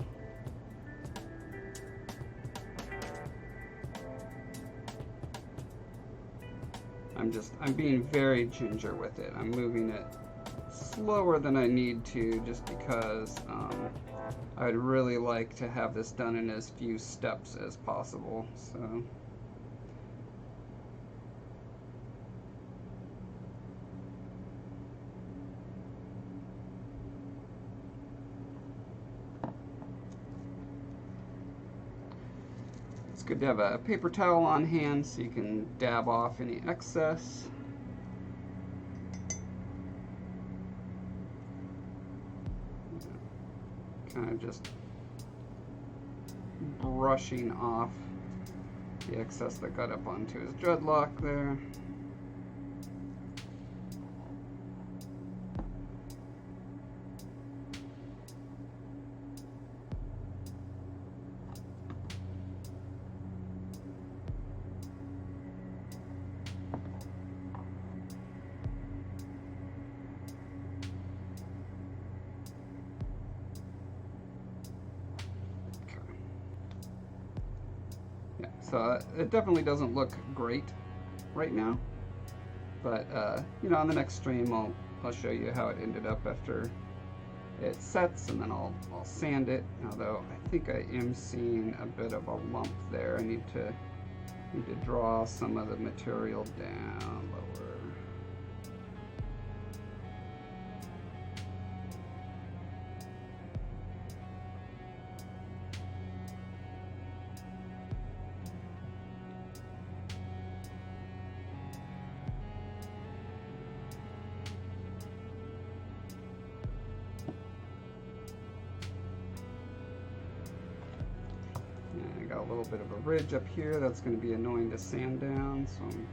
I'm being very ginger with it. I'm moving it slower than I need to just because I would really like to have this done in as few steps as possible. So it's good to have a paper towel on hand so you can dab off any excess. Kind of just brushing off the excess that got up onto his dreadlock there. So it definitely doesn't look great right now, but you know, on the next stream I'll show you how it ended up after it sets, and then I'll sand it. Although I think I am seeing a bit of a lump there. I need to draw some of the material down lower. A little bit of a ridge up here that's going to be annoying to sand down, so I'm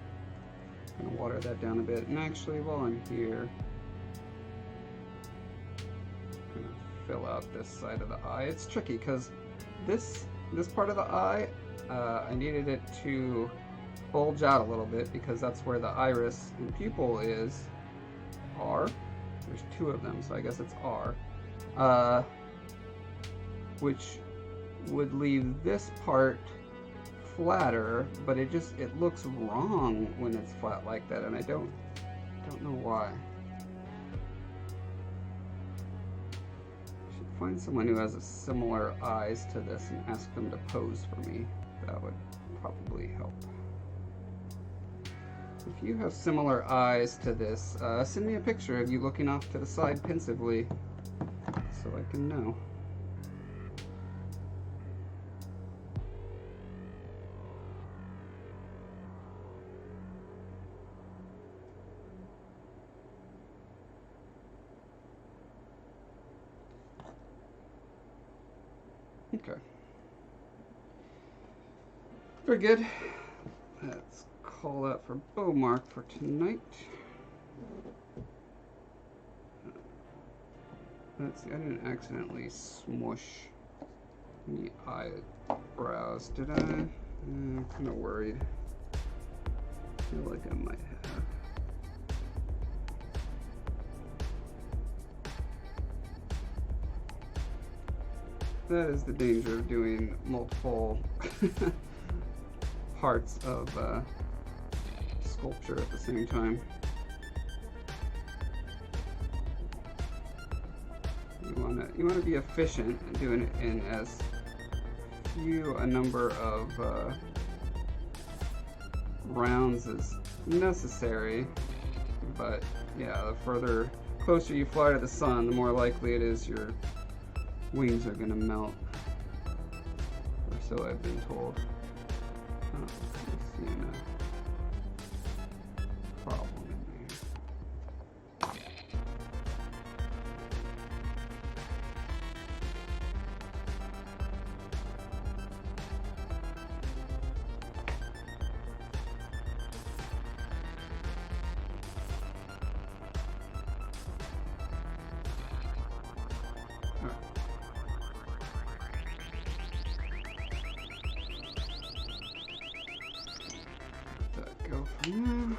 going to water that down a bit. And actually, while I'm here, I'm going to fill out this side of the eye. It's tricky because this part of the eye, I needed it to bulge out a little bit because that's where the iris and pupil are. There's two of them, so I guess it's R. Which would leave this part flatter, but it looks wrong when it's flat like that, and I don't know why. I should find someone who has a similar eyes to this and ask them to pose for me. That would probably help. If you have similar eyes to this, send me a picture of you looking off to the side pensively so I can know. Okay. Very good. Let's call that for Bowmark for tonight. Let's see, I didn't accidentally smush any eye browse. Did I? I'm kind of worried. I feel like I might have. That is the danger of doing multiple parts of sculpture at the same time. You wanna be efficient and doing it in as few a number of rounds as necessary. But yeah, the closer you fly to the sun, the more likely it is your wings are gonna melt, or so I've been told. Oh, I see a problem in here. Go from there.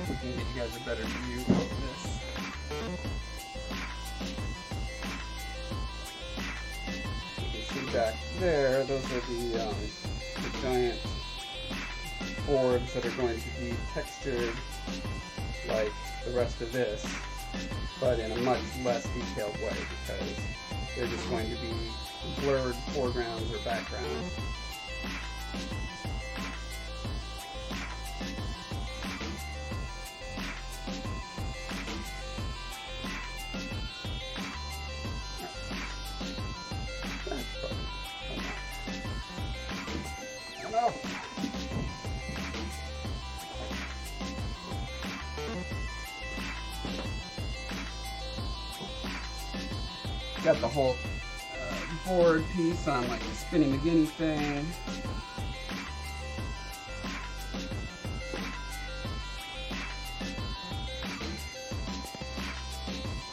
We can get you guys a better view of this. You can see back there, those are the giant boards that are going to be textured like the rest of this, but in a much less detailed way because they're just going to be blurred foregrounds or backgrounds. Got the whole board piece on like the Spinny McGinny thing.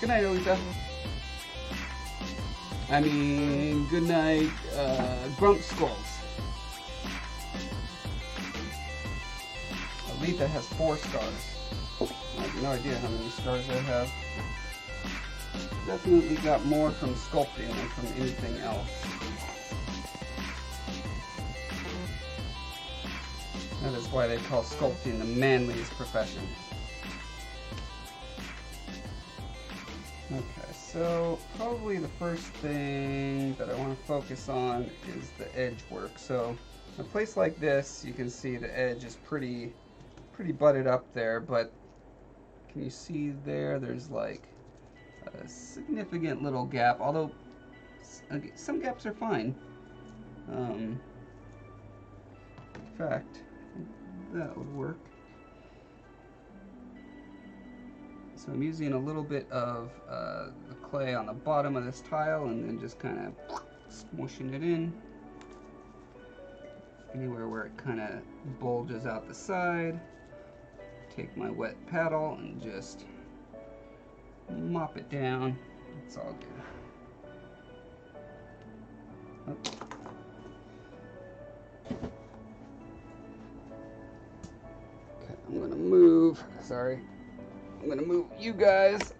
Good night, Alita. I mean, good night, Grump Skulls. Alita has 4 stars. I have no idea how many stars I have. Definitely got more from sculpting than from anything else. That is why they call sculpting the manliest profession. Okay, so probably the first thing that I want to focus on is the edge work. So in a place like this, you can see the edge is pretty butted up there, but can you see there? There's like a significant little gap, although some gaps are fine. In fact, that would work. So I'm using a little bit of the clay on the bottom of this tile and then just kind of smushing it in. Anywhere where it kind of bulges out the side. Take my wet paddle and just mop it down. It's all good. Oh. Okay, I'm gonna move. Sorry. I'm gonna move you guys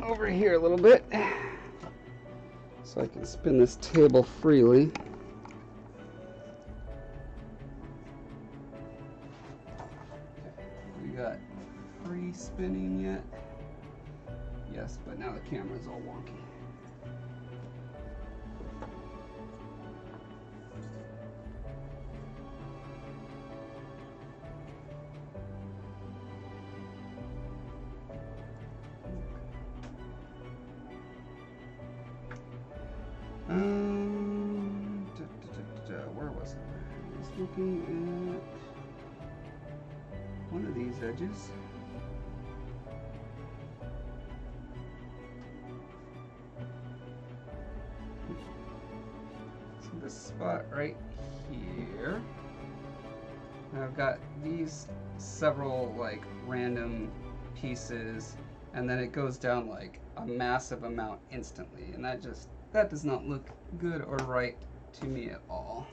over here a little bit so I can spin this table freely. Okay, we got free spinning yet? Yes, but now the camera's all wonky. where was it? I was looking at one of these edges. So this spot right here, I've got these several like random pieces, and then it goes down like a massive amount instantly, and that does not look good or right to me at all.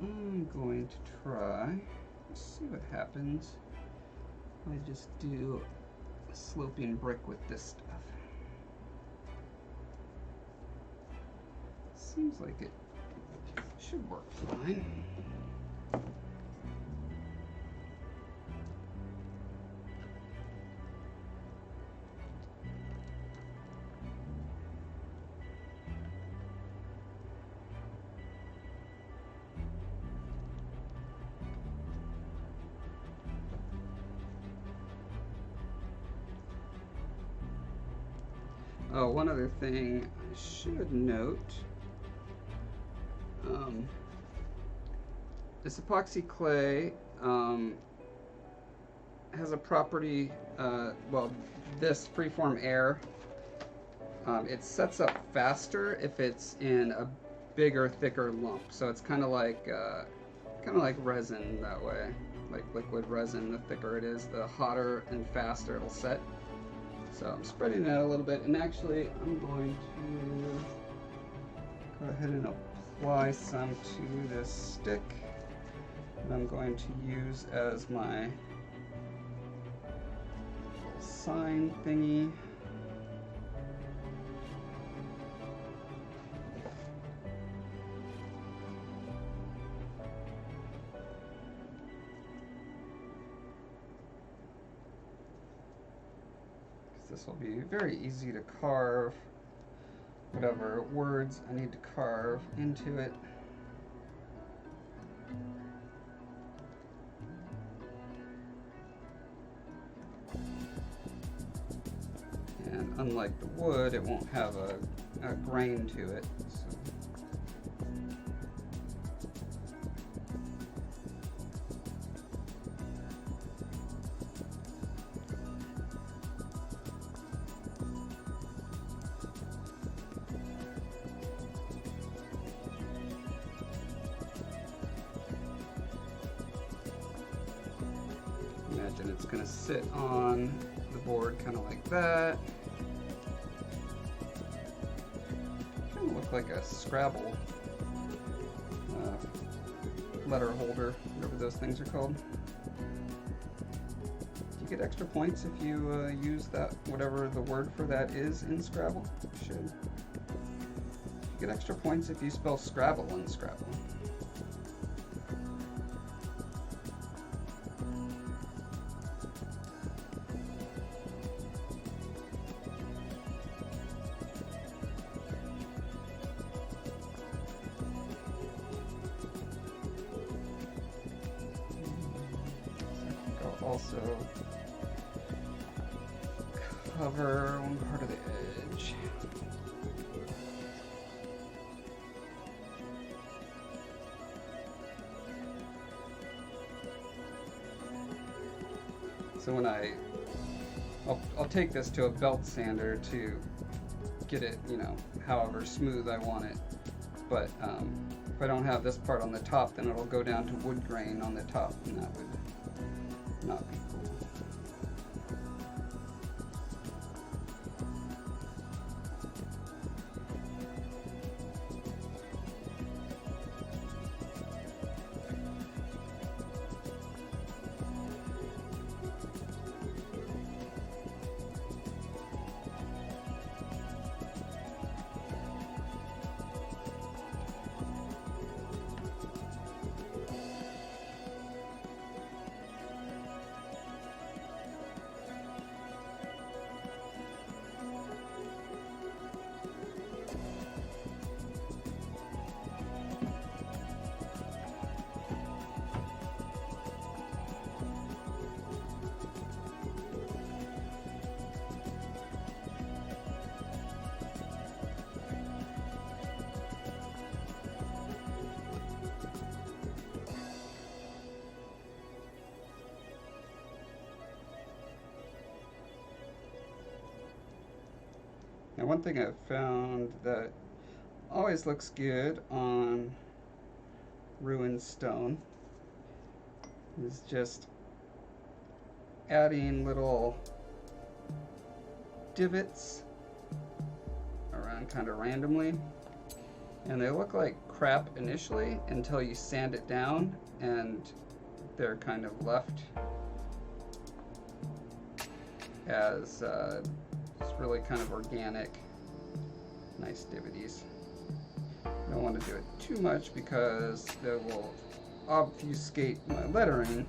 I'm going to try, let's see what happens if I just do a sloping brick with this stuff. Seems like it should work fine. Oh, one other thing I should note. This epoxy clay has a property, well, this freeform air, it sets up faster if it's in a bigger, thicker lump. So it's kind of like resin that way, like liquid resin. The thicker it is, the hotter and faster it'll set. So I'm spreading it out a little bit, and actually I'm going to go ahead and apply some to this stick that I'm going to use as my little sign thingy. This will be very easy to carve whatever words I need to carve into it. And unlike the wood, it won't have a grain to it. So. Imagine it's going to sit on the board kind of like that. Kind of look like a Scrabble letter holder, whatever those things are called. Do you get extra points if you use that, whatever the word for that is in Scrabble? You should. You get extra points if you spell Scrabble in Scrabble. Also cover one part of the edge. So when I'll take this to a belt sander to get it, you know, however smooth I want it. But if I don't have this part on the top, then it'll go down to wood grain on the top, and that would not be cool. Now, one thing I've found that always looks good on ruined stone is just adding little divots around kind of randomly, and they look like crap initially until you sand it down and they're kind of left as it's really kind of organic, nice divoties. I don't want to do it too much because they will obfuscate my lettering,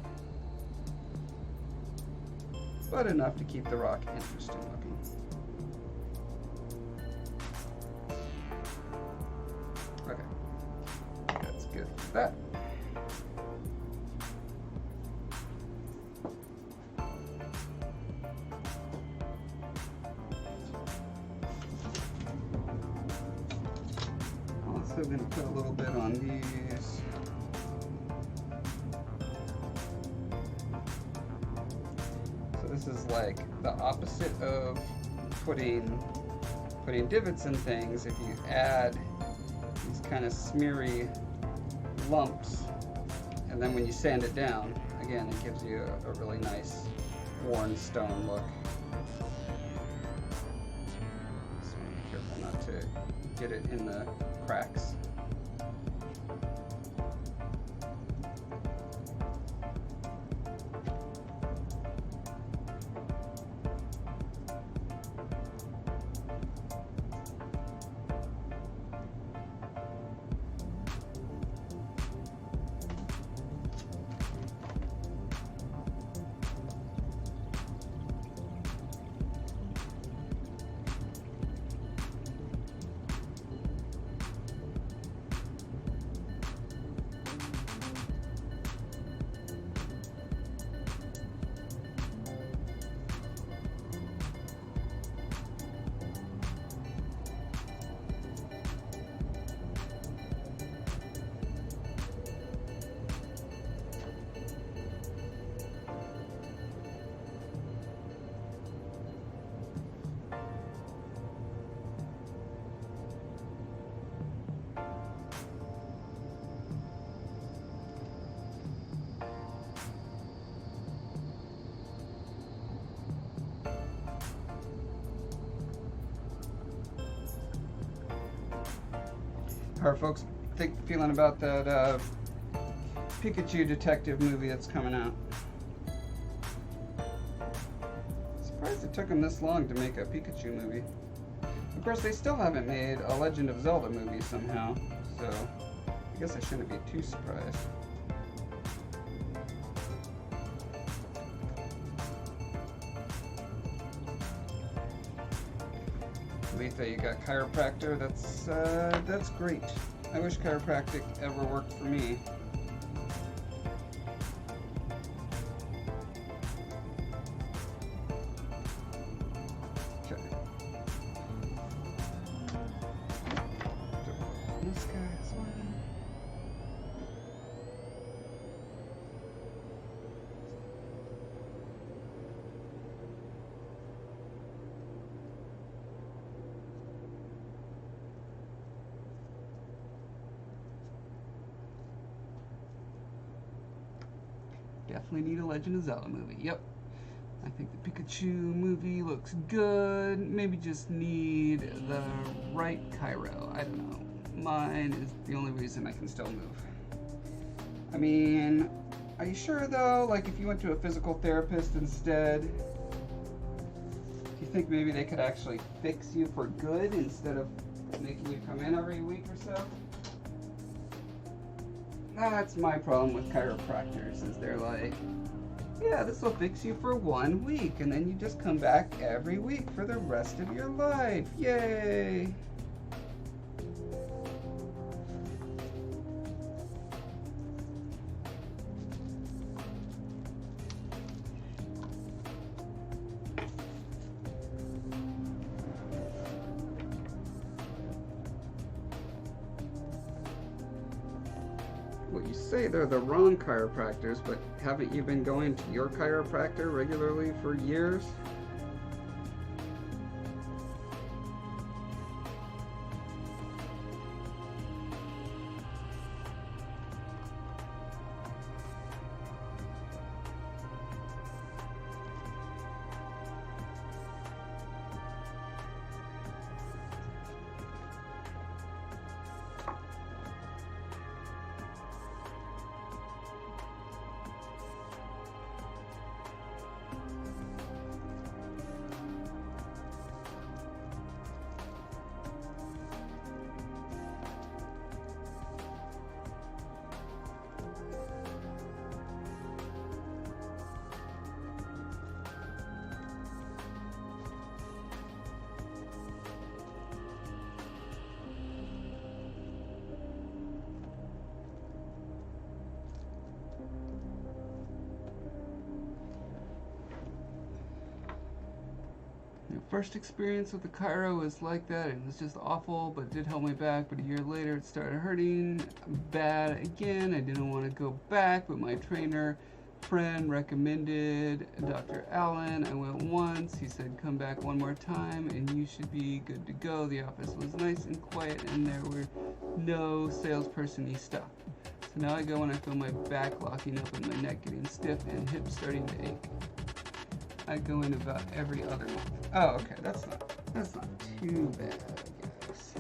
but enough to keep the rock interesting looking. Okay, that's good for that. Also going to put a little bit on these. So this is like the opposite of putting divots in things. If you add these kind of smeary lumps, and then when you sand it down, again, it gives you a really nice worn stone look. So be careful not to get it in the cracks. Alright folks, feeling about that Pikachu detective movie that's coming out. Surprised it took them this long to make a Pikachu movie. Of course, they still haven't made a Legend of Zelda movie somehow, so I guess I shouldn't be too surprised. Letha, you got chiropractor. That's great. I wish chiropractic ever worked for me. Okay. This guy as well. Definitely need a Legend of Zelda movie. Yep. I think the Pikachu movie looks good. Maybe just need the right chiro. I don't know. Mine is the only reason I can still move. I mean, are you sure though? Like if you went to a physical therapist instead, do you think maybe they could actually fix you for good instead of making you come in every week or so? That's my problem with chiropractors, is they're like, yeah, this will fix you for 1 week, and then you just come back every week for the rest of your life. Yay! Well, you say they're the wrong chiropractors, but haven't you been going to your chiropractor regularly for years? First experience with the Cairo was like that. It was just awful, but it did hold me back. But a year later, it started hurting bad again. I didn't want to go back, but my trainer friend recommended Dr. Allen. I went once. He said, come back one more time, and you should be good to go. The office was nice and quiet, and there were no salesperson-y stuff. So now I go when I feel my back locking up and my neck getting stiff and hips starting to ache. I go in about every other month. Oh, okay, that's not too bad, guys.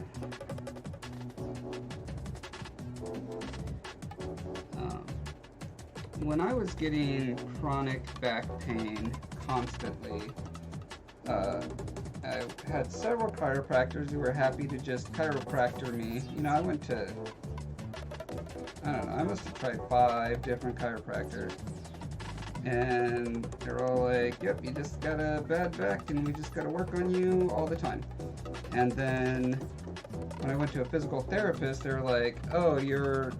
When I was getting chronic back pain constantly, I had several chiropractors who were happy to just chiropractor me. You know, I went to, I don't know, I must have tried 5 different chiropractors. And they're all like, yep, you just got a bad back and we just got to work on you all the time. And then when I went to a physical therapist, they were like, oh, your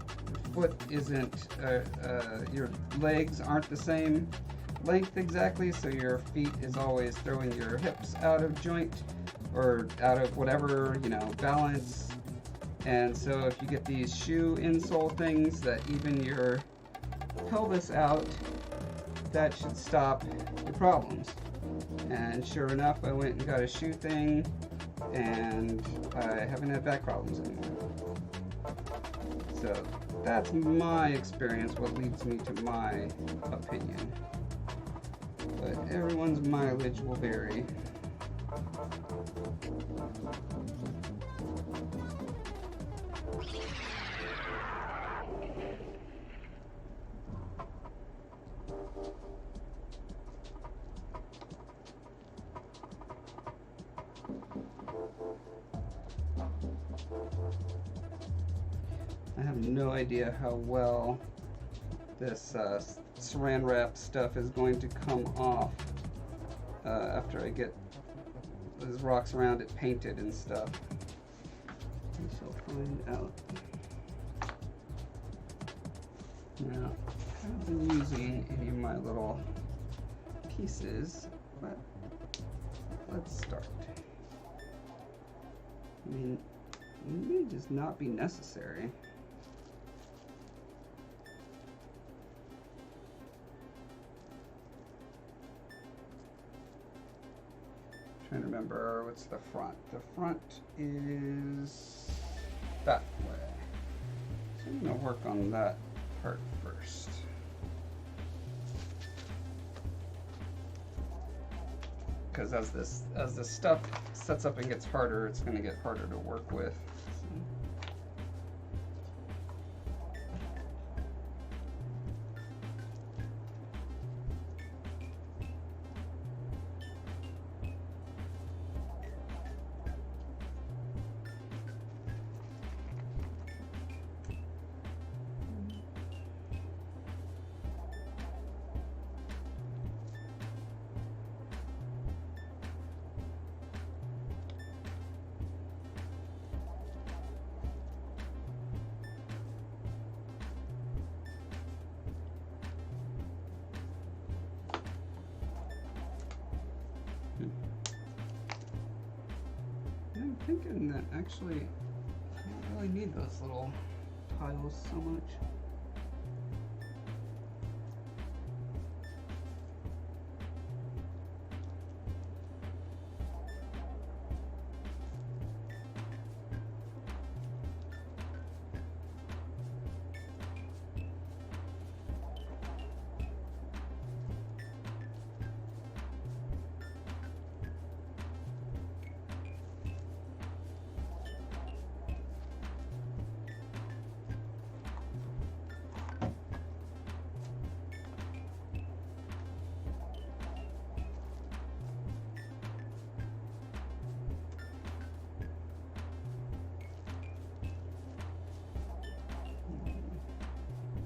foot isn't, your legs aren't the same length exactly, so your feet is always throwing your hips out of joint or out of whatever, you know, balance. And so if you get these shoe insole things that even your pelvis out, that should stop the problems. And sure enough, I went and got a shoe thing, and I haven't had back problems anymore. So that's my experience, what leads me to my opinion. But everyone's mileage will vary. I have no idea how well this saran wrap stuff is going to come off after I get those rocks around it painted and stuff. We shall find out. Now, I haven't been using any of my little pieces, but let's start. I mean, it may just not be necessary. Trying to remember what's the front. The front is that way. So I'm gonna work on that part first. Because as this stuff sets up and gets harder, it's gonna get harder to work with. I'm thinking that actually I don't really need those little tiles so much.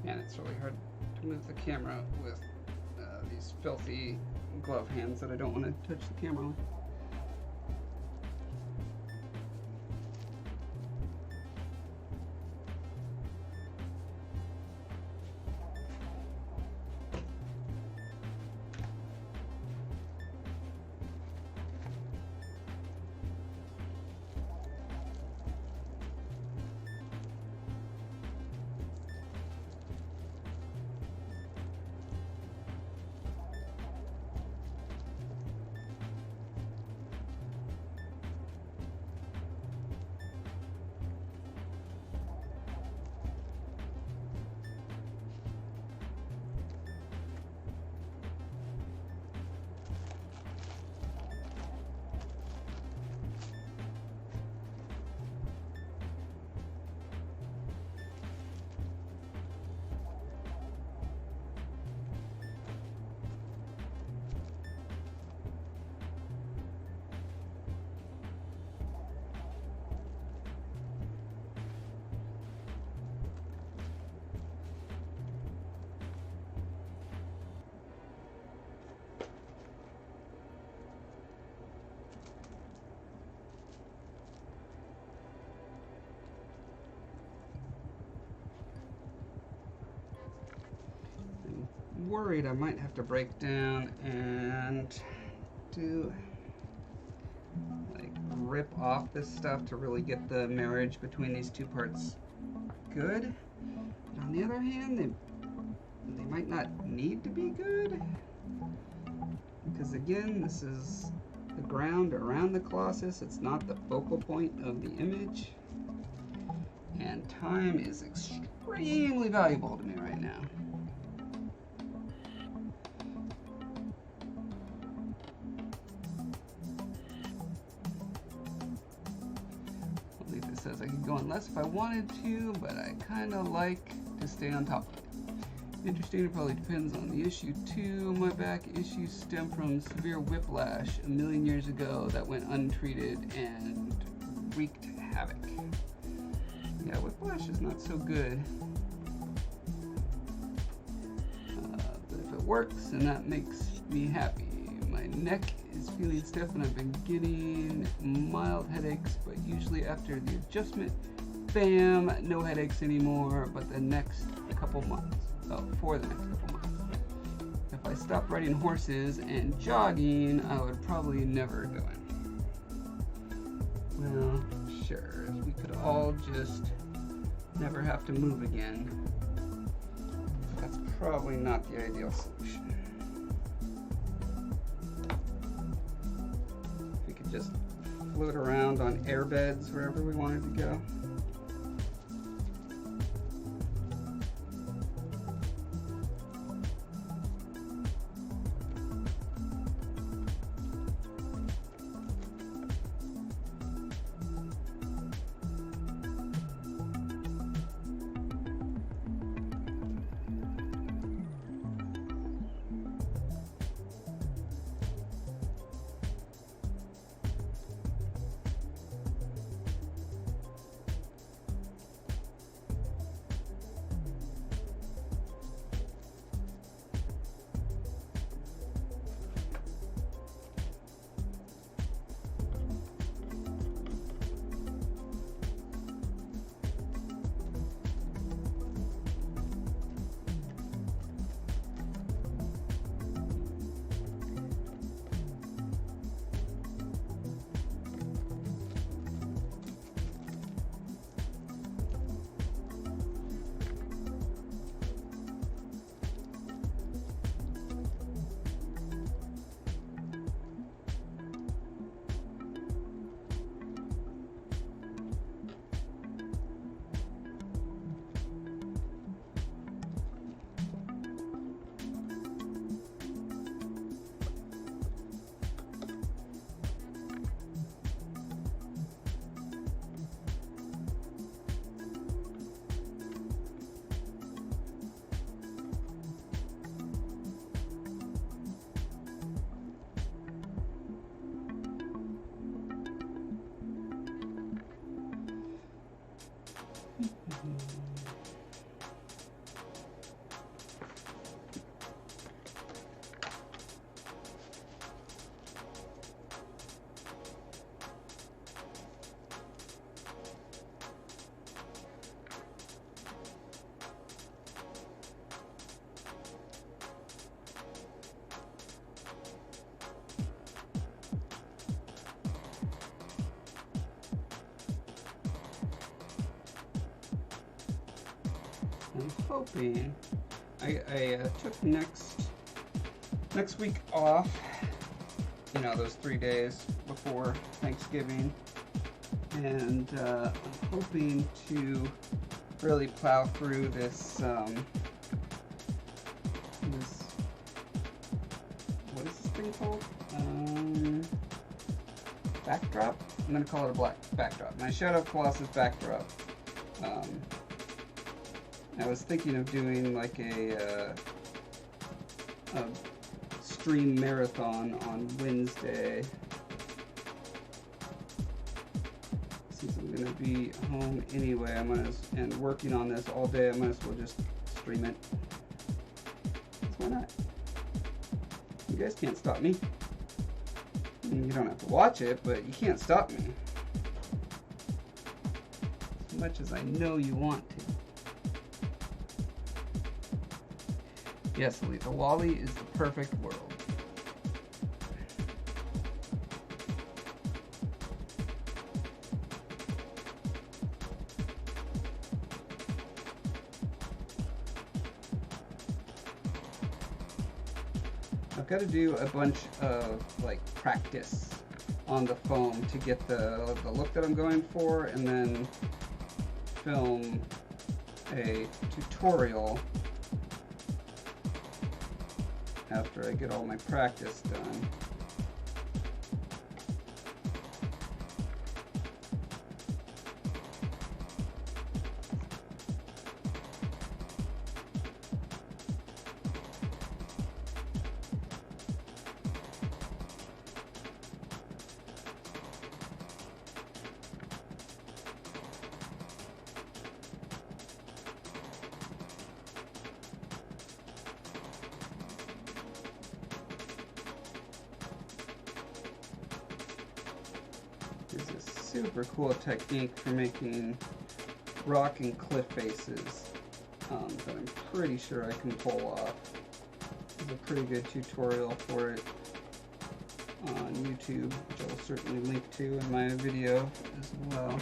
And it's really hard to move the camera with these filthy glove hands that I don't want to touch the camera with. worried I might have to break down and do like rip off this stuff to really get the marriage between these two parts good. But on the other hand, they might not need to be good, because again, this is the ground around the colossus. It's not the focal point of the image, and time is extremely valuable to me right now. It says I could go on less if I wanted to, but I kind of like to stay on top of it. Interesting, it probably depends on the issue too. My back issues stem from severe whiplash a million years ago that went untreated and wreaked havoc. Yeah, whiplash is not so good. But if it works, and that makes me happy. My neck is feeling stiff and I've been getting mild headaches, but usually after the adjustment, bam, no headaches anymore, but the next couple months. For the next couple months. If I stopped riding horses and jogging, I would probably never go in. Well, sure, we could all just never have to move again. That's probably not the ideal solution. If we could just float around on airbeds wherever we wanted to go. I'm hoping I took next week off, you know, those 3 days before Thanksgiving, and I'm hoping to really plow through this what is this thing called? Backdrop? I'm gonna call it a black backdrop. My Shadow Colossus backdrop. I was thinking of doing like a stream marathon on Wednesday. Since I'm gonna be home anyway, and working on this all day, I might as well just stream it. Why not? You guys can't stop me. I mean, you don't have to watch it, but you can't stop me. As much as I know you want to. Yes, Lisa, Wally is the perfect world. I've got to do a bunch of like practice on the foam to get the look that I'm going for, and then film a tutorial after I get all my practice done. Super cool technique for making rock and cliff faces that I'm pretty sure I can pull off. There's a pretty good tutorial for it on YouTube, which I'll certainly link to in my video as well.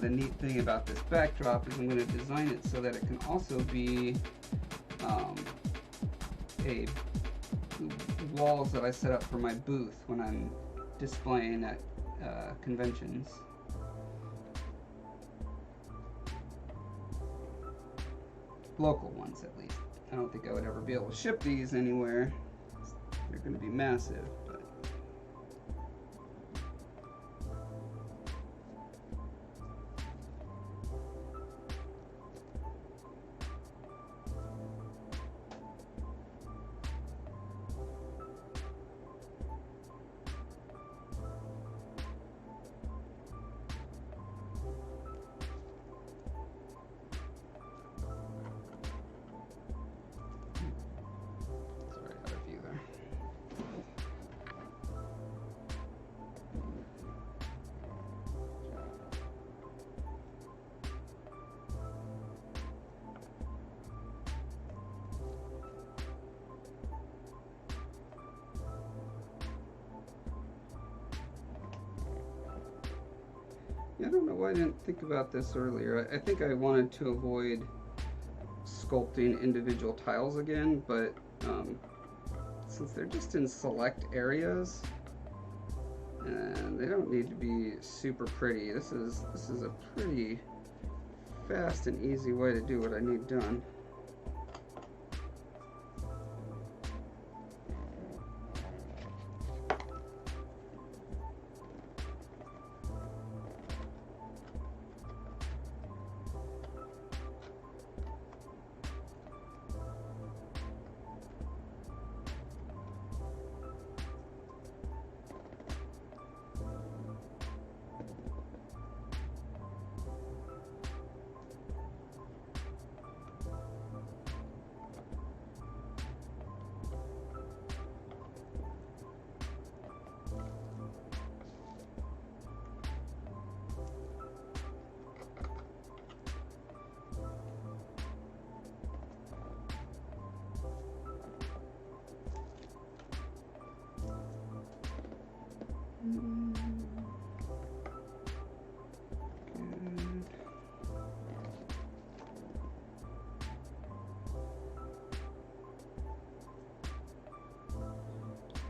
The neat thing about this backdrop is I'm going to design it so that it can also be a walls that I set up for my booth when I'm displaying at conventions. Local ones, at least. I don't think I would ever be able to ship these anywhere. They're going to be massive. I don't know why I didn't think about this earlier. I think I wanted to avoid sculpting individual tiles again, but since they're just in select areas and they don't need to be super pretty, this is a pretty fast and easy way to do what I need done.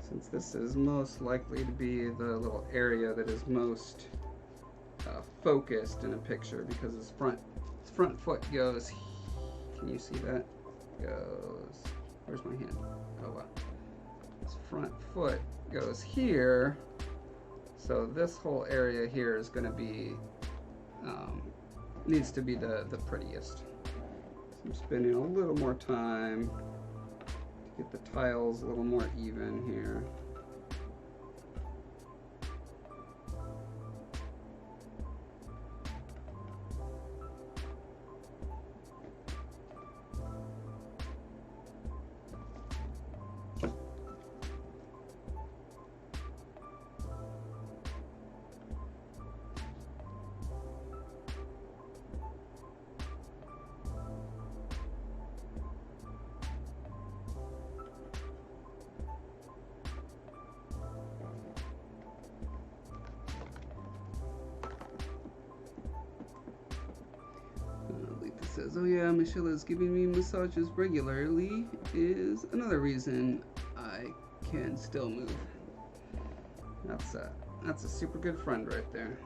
Since this is most likely to be the little area that is most focused in a picture, because his front foot goes, can you see that? Goes, where's my hand? Oh wow. His front foot goes here, so this whole area here is going to be, needs to be the prettiest. So I'm spending a little more time to get the tiles a little more even here. says, oh yeah, Michelle is giving me massages regularly is another reason I can still move. That's a super good friend right there.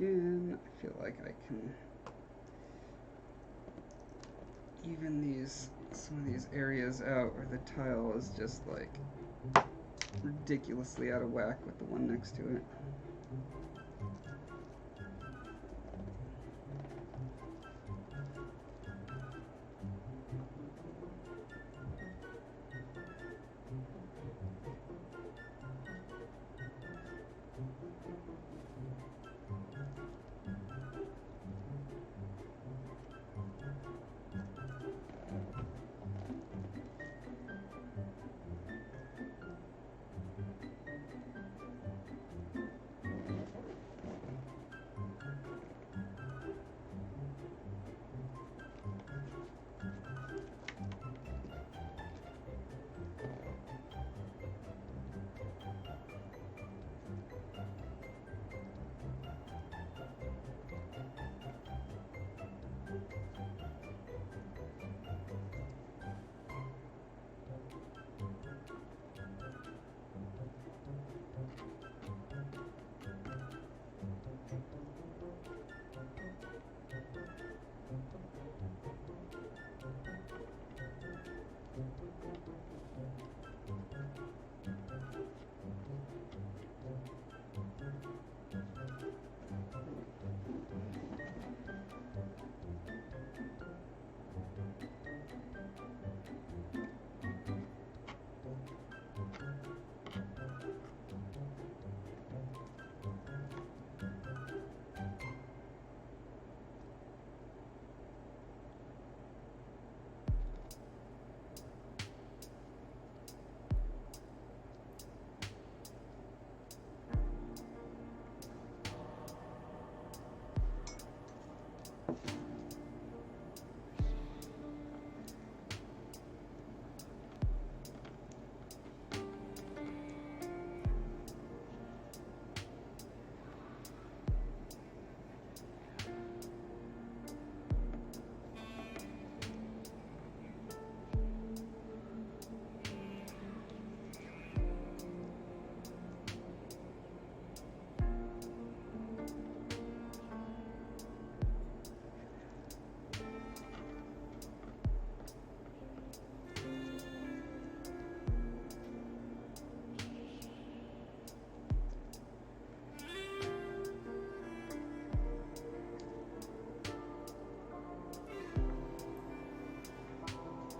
Again, I feel like I can even some of these areas out where the tile is just like ridiculously out of whack with the one next to it.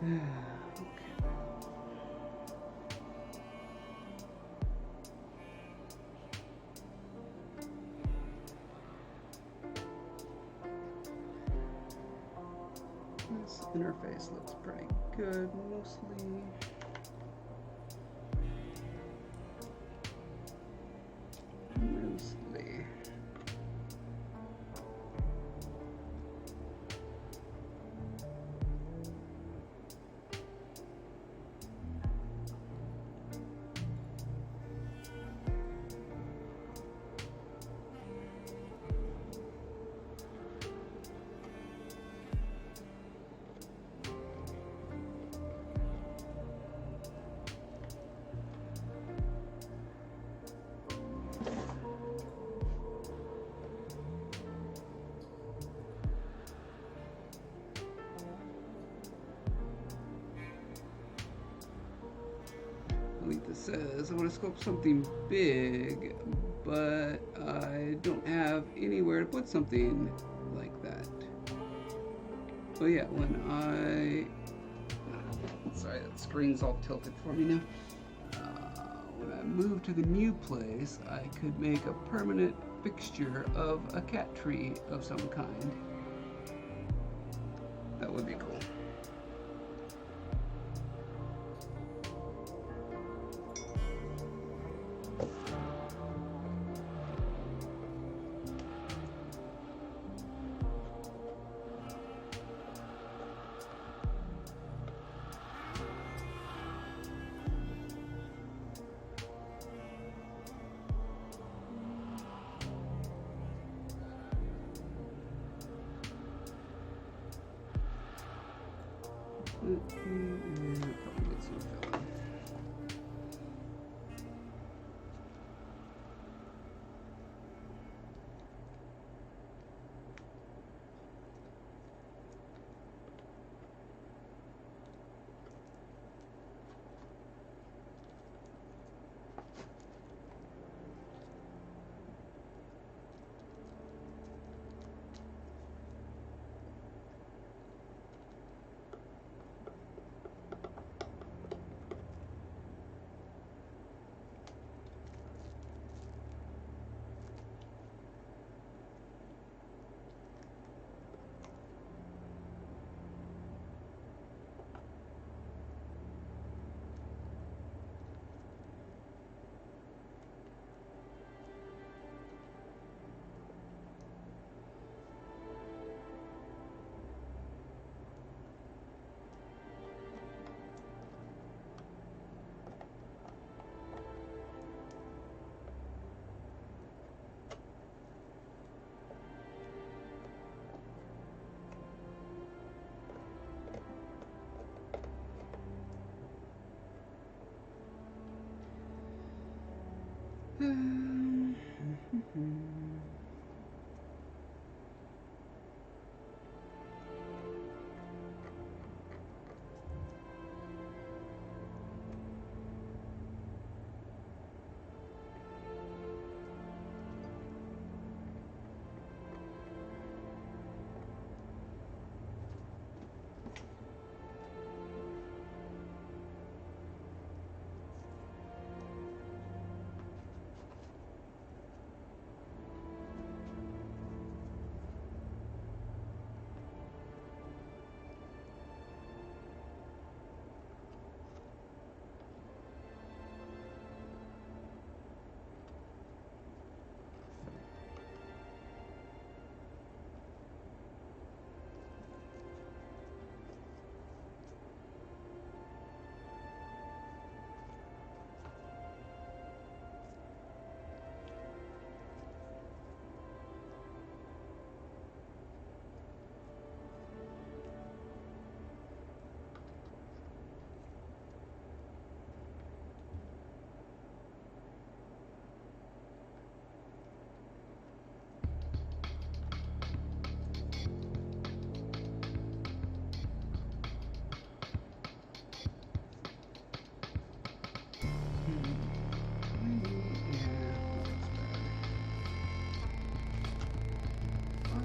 Okay. This interface looks pretty good, mostly. Alita says, I want to sculpt something big, but I don't have anywhere to put something like that. Oh yeah, when sorry, that screen's all tilted for me now. When I move to the new place, I could make a permanent fixture of a cat tree of some kind. That would be cool. Probably get some filling.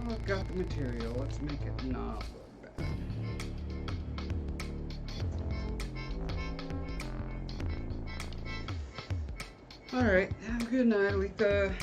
I've got the material. Let's make it not look bad. Alright, have a good night, Aletha.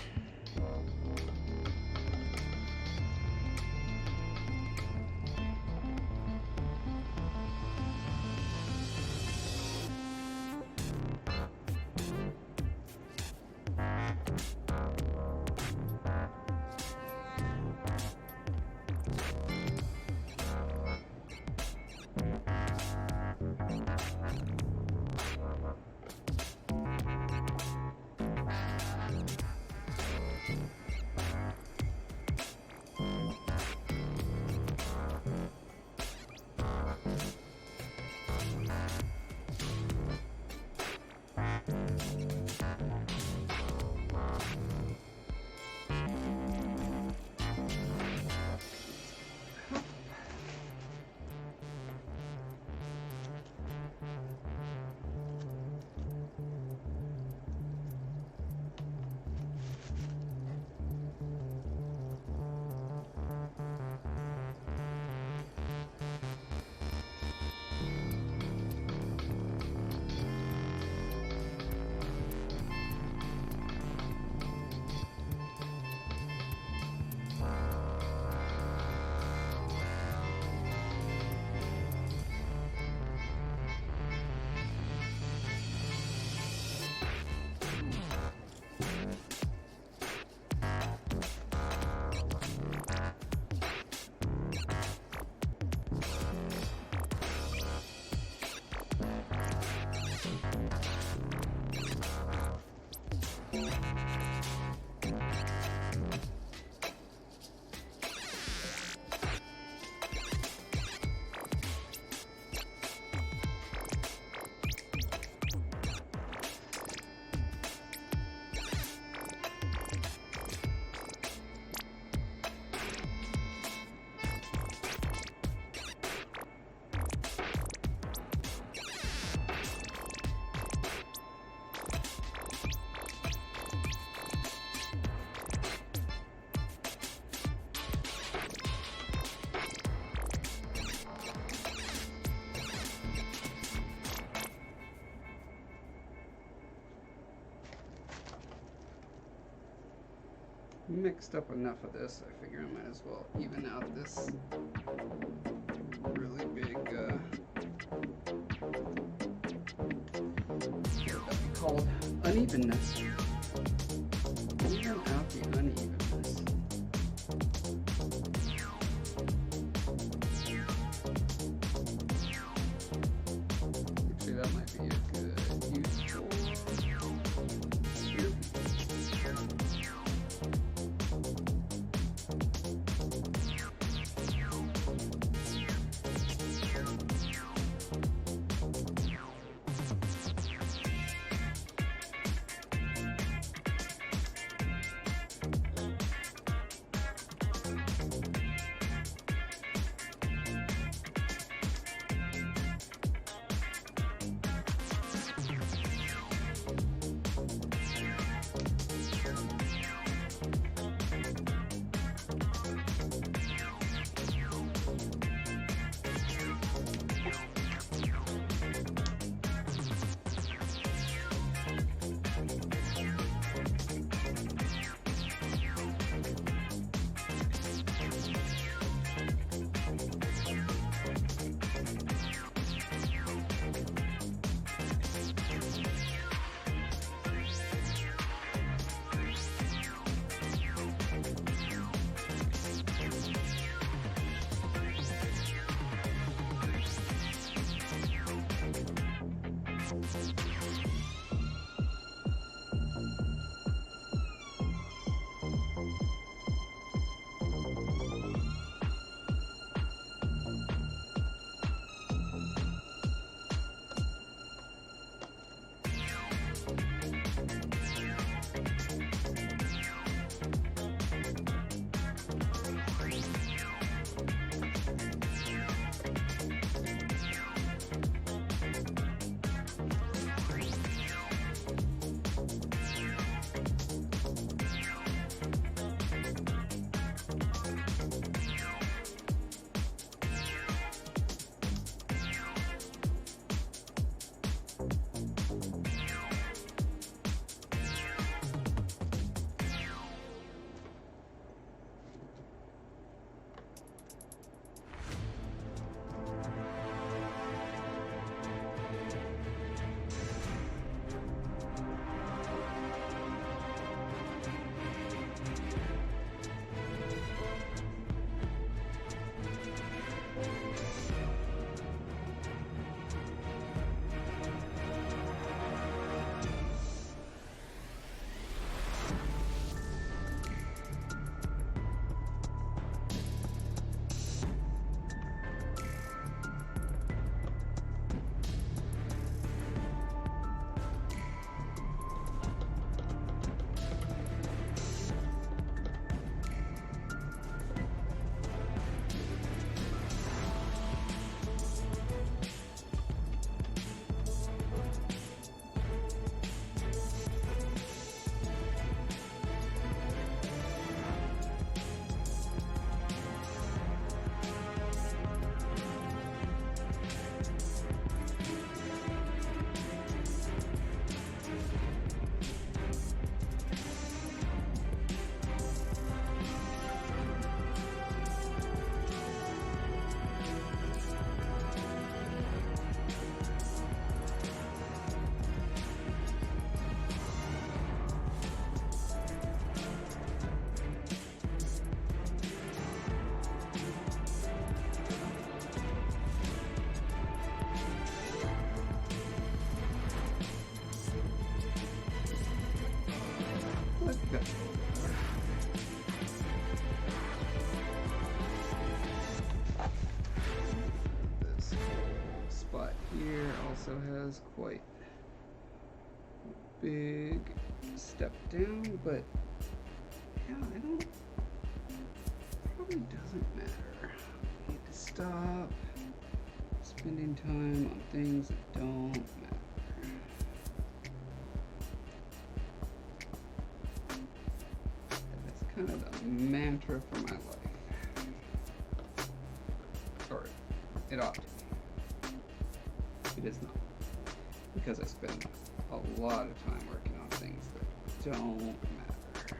mixed up enough of this, I figure I might as well even out this really big, what would that be called? Unevenness. Even out the unevenness. Actually, that might be a good use for here. also has quite a big step down, but yeah, probably doesn't matter. Need to stop spending time on things that don't matter. That's kind of the mantra for my life. Or it ought to be. It is not. Because I spend a lot of time working on things that don't matter.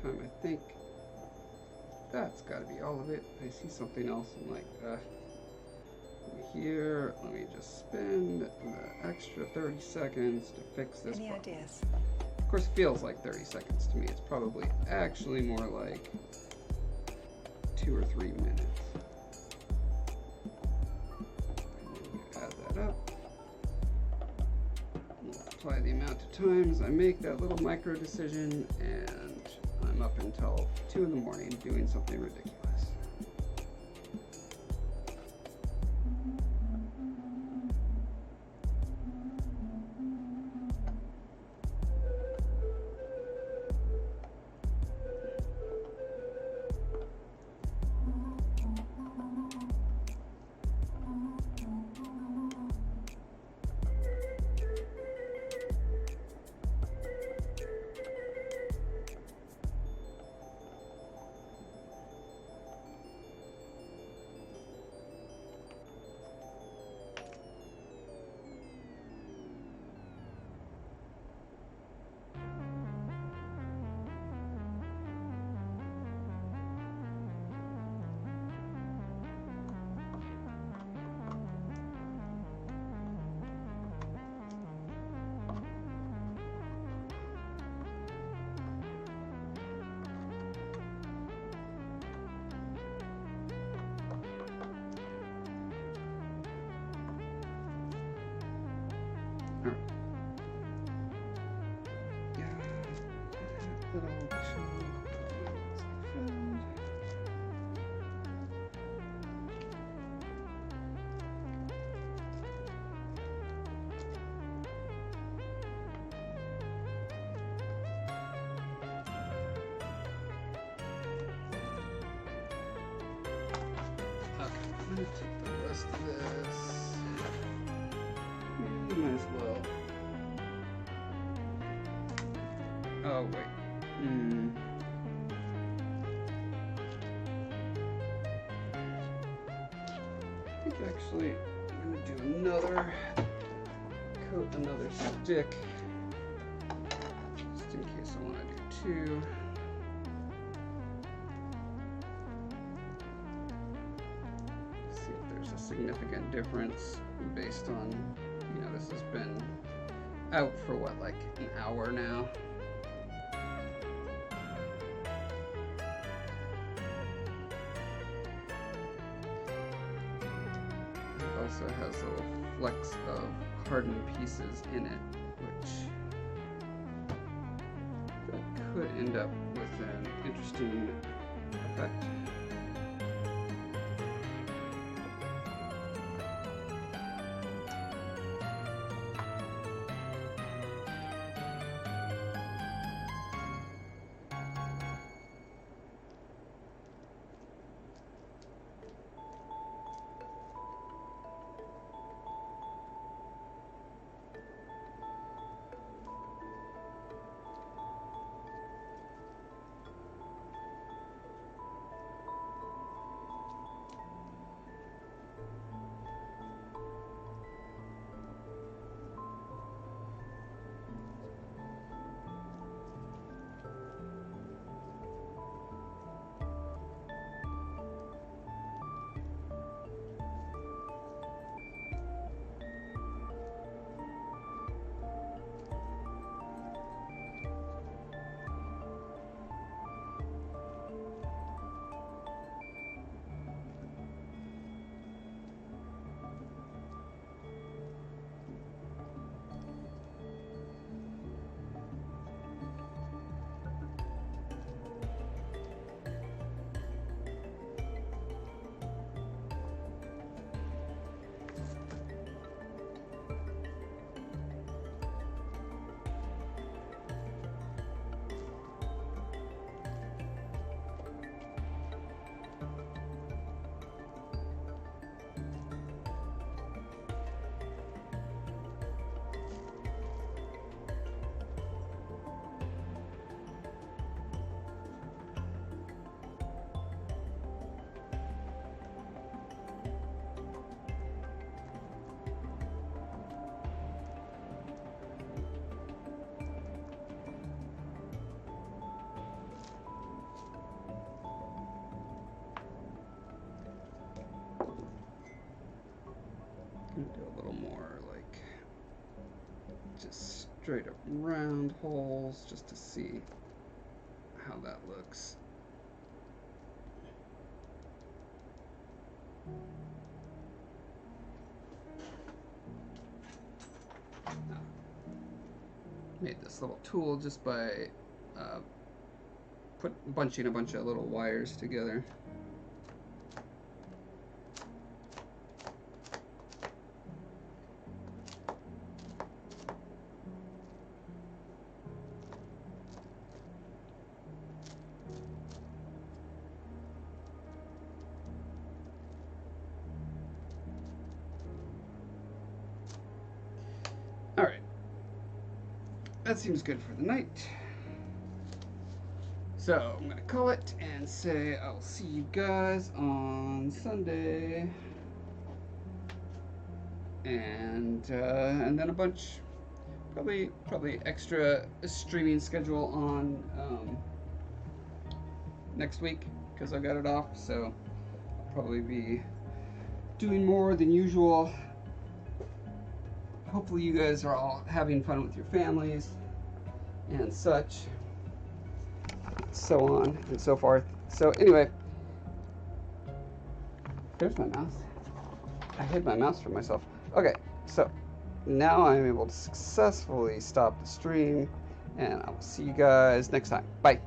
time. I think that's got to be all of it. I see something else. I'm like, here, let me just spend the extra 30 seconds to fix this problem. Any ideas? Of course, it feels like 30 seconds to me. It's probably actually more like 2 or 3 minutes. Add that up. Multiply the amount of times I make that little micro decision, and I'm up until 2 in the morning doing something ridiculous. I'm gonna take the rest of this. Might as well. Oh wait. I think actually I'm gonna do another coat, another stick, just in case I want to do 2. Significant difference based on, you know, this has been out for what, like an hour now. It also has little flecks of hardened pieces in it, which could end up with an interesting effect. just straight up round holes just to see how that looks. Made this little tool just by bunching a bunch of little wires together. All right, that seems good for the night. So I'm gonna call it and say I'll see you guys on Sunday, and then a bunch, probably extra streaming schedule on next week because I got it off. So I'll probably be doing more than usual. Hopefully you guys are all having fun with your families and such, so on and so forth. So anyway, there's my mouse. I hid my mouse from myself. Okay, so now I'm able to successfully stop the stream, and I will see you guys next time. Bye.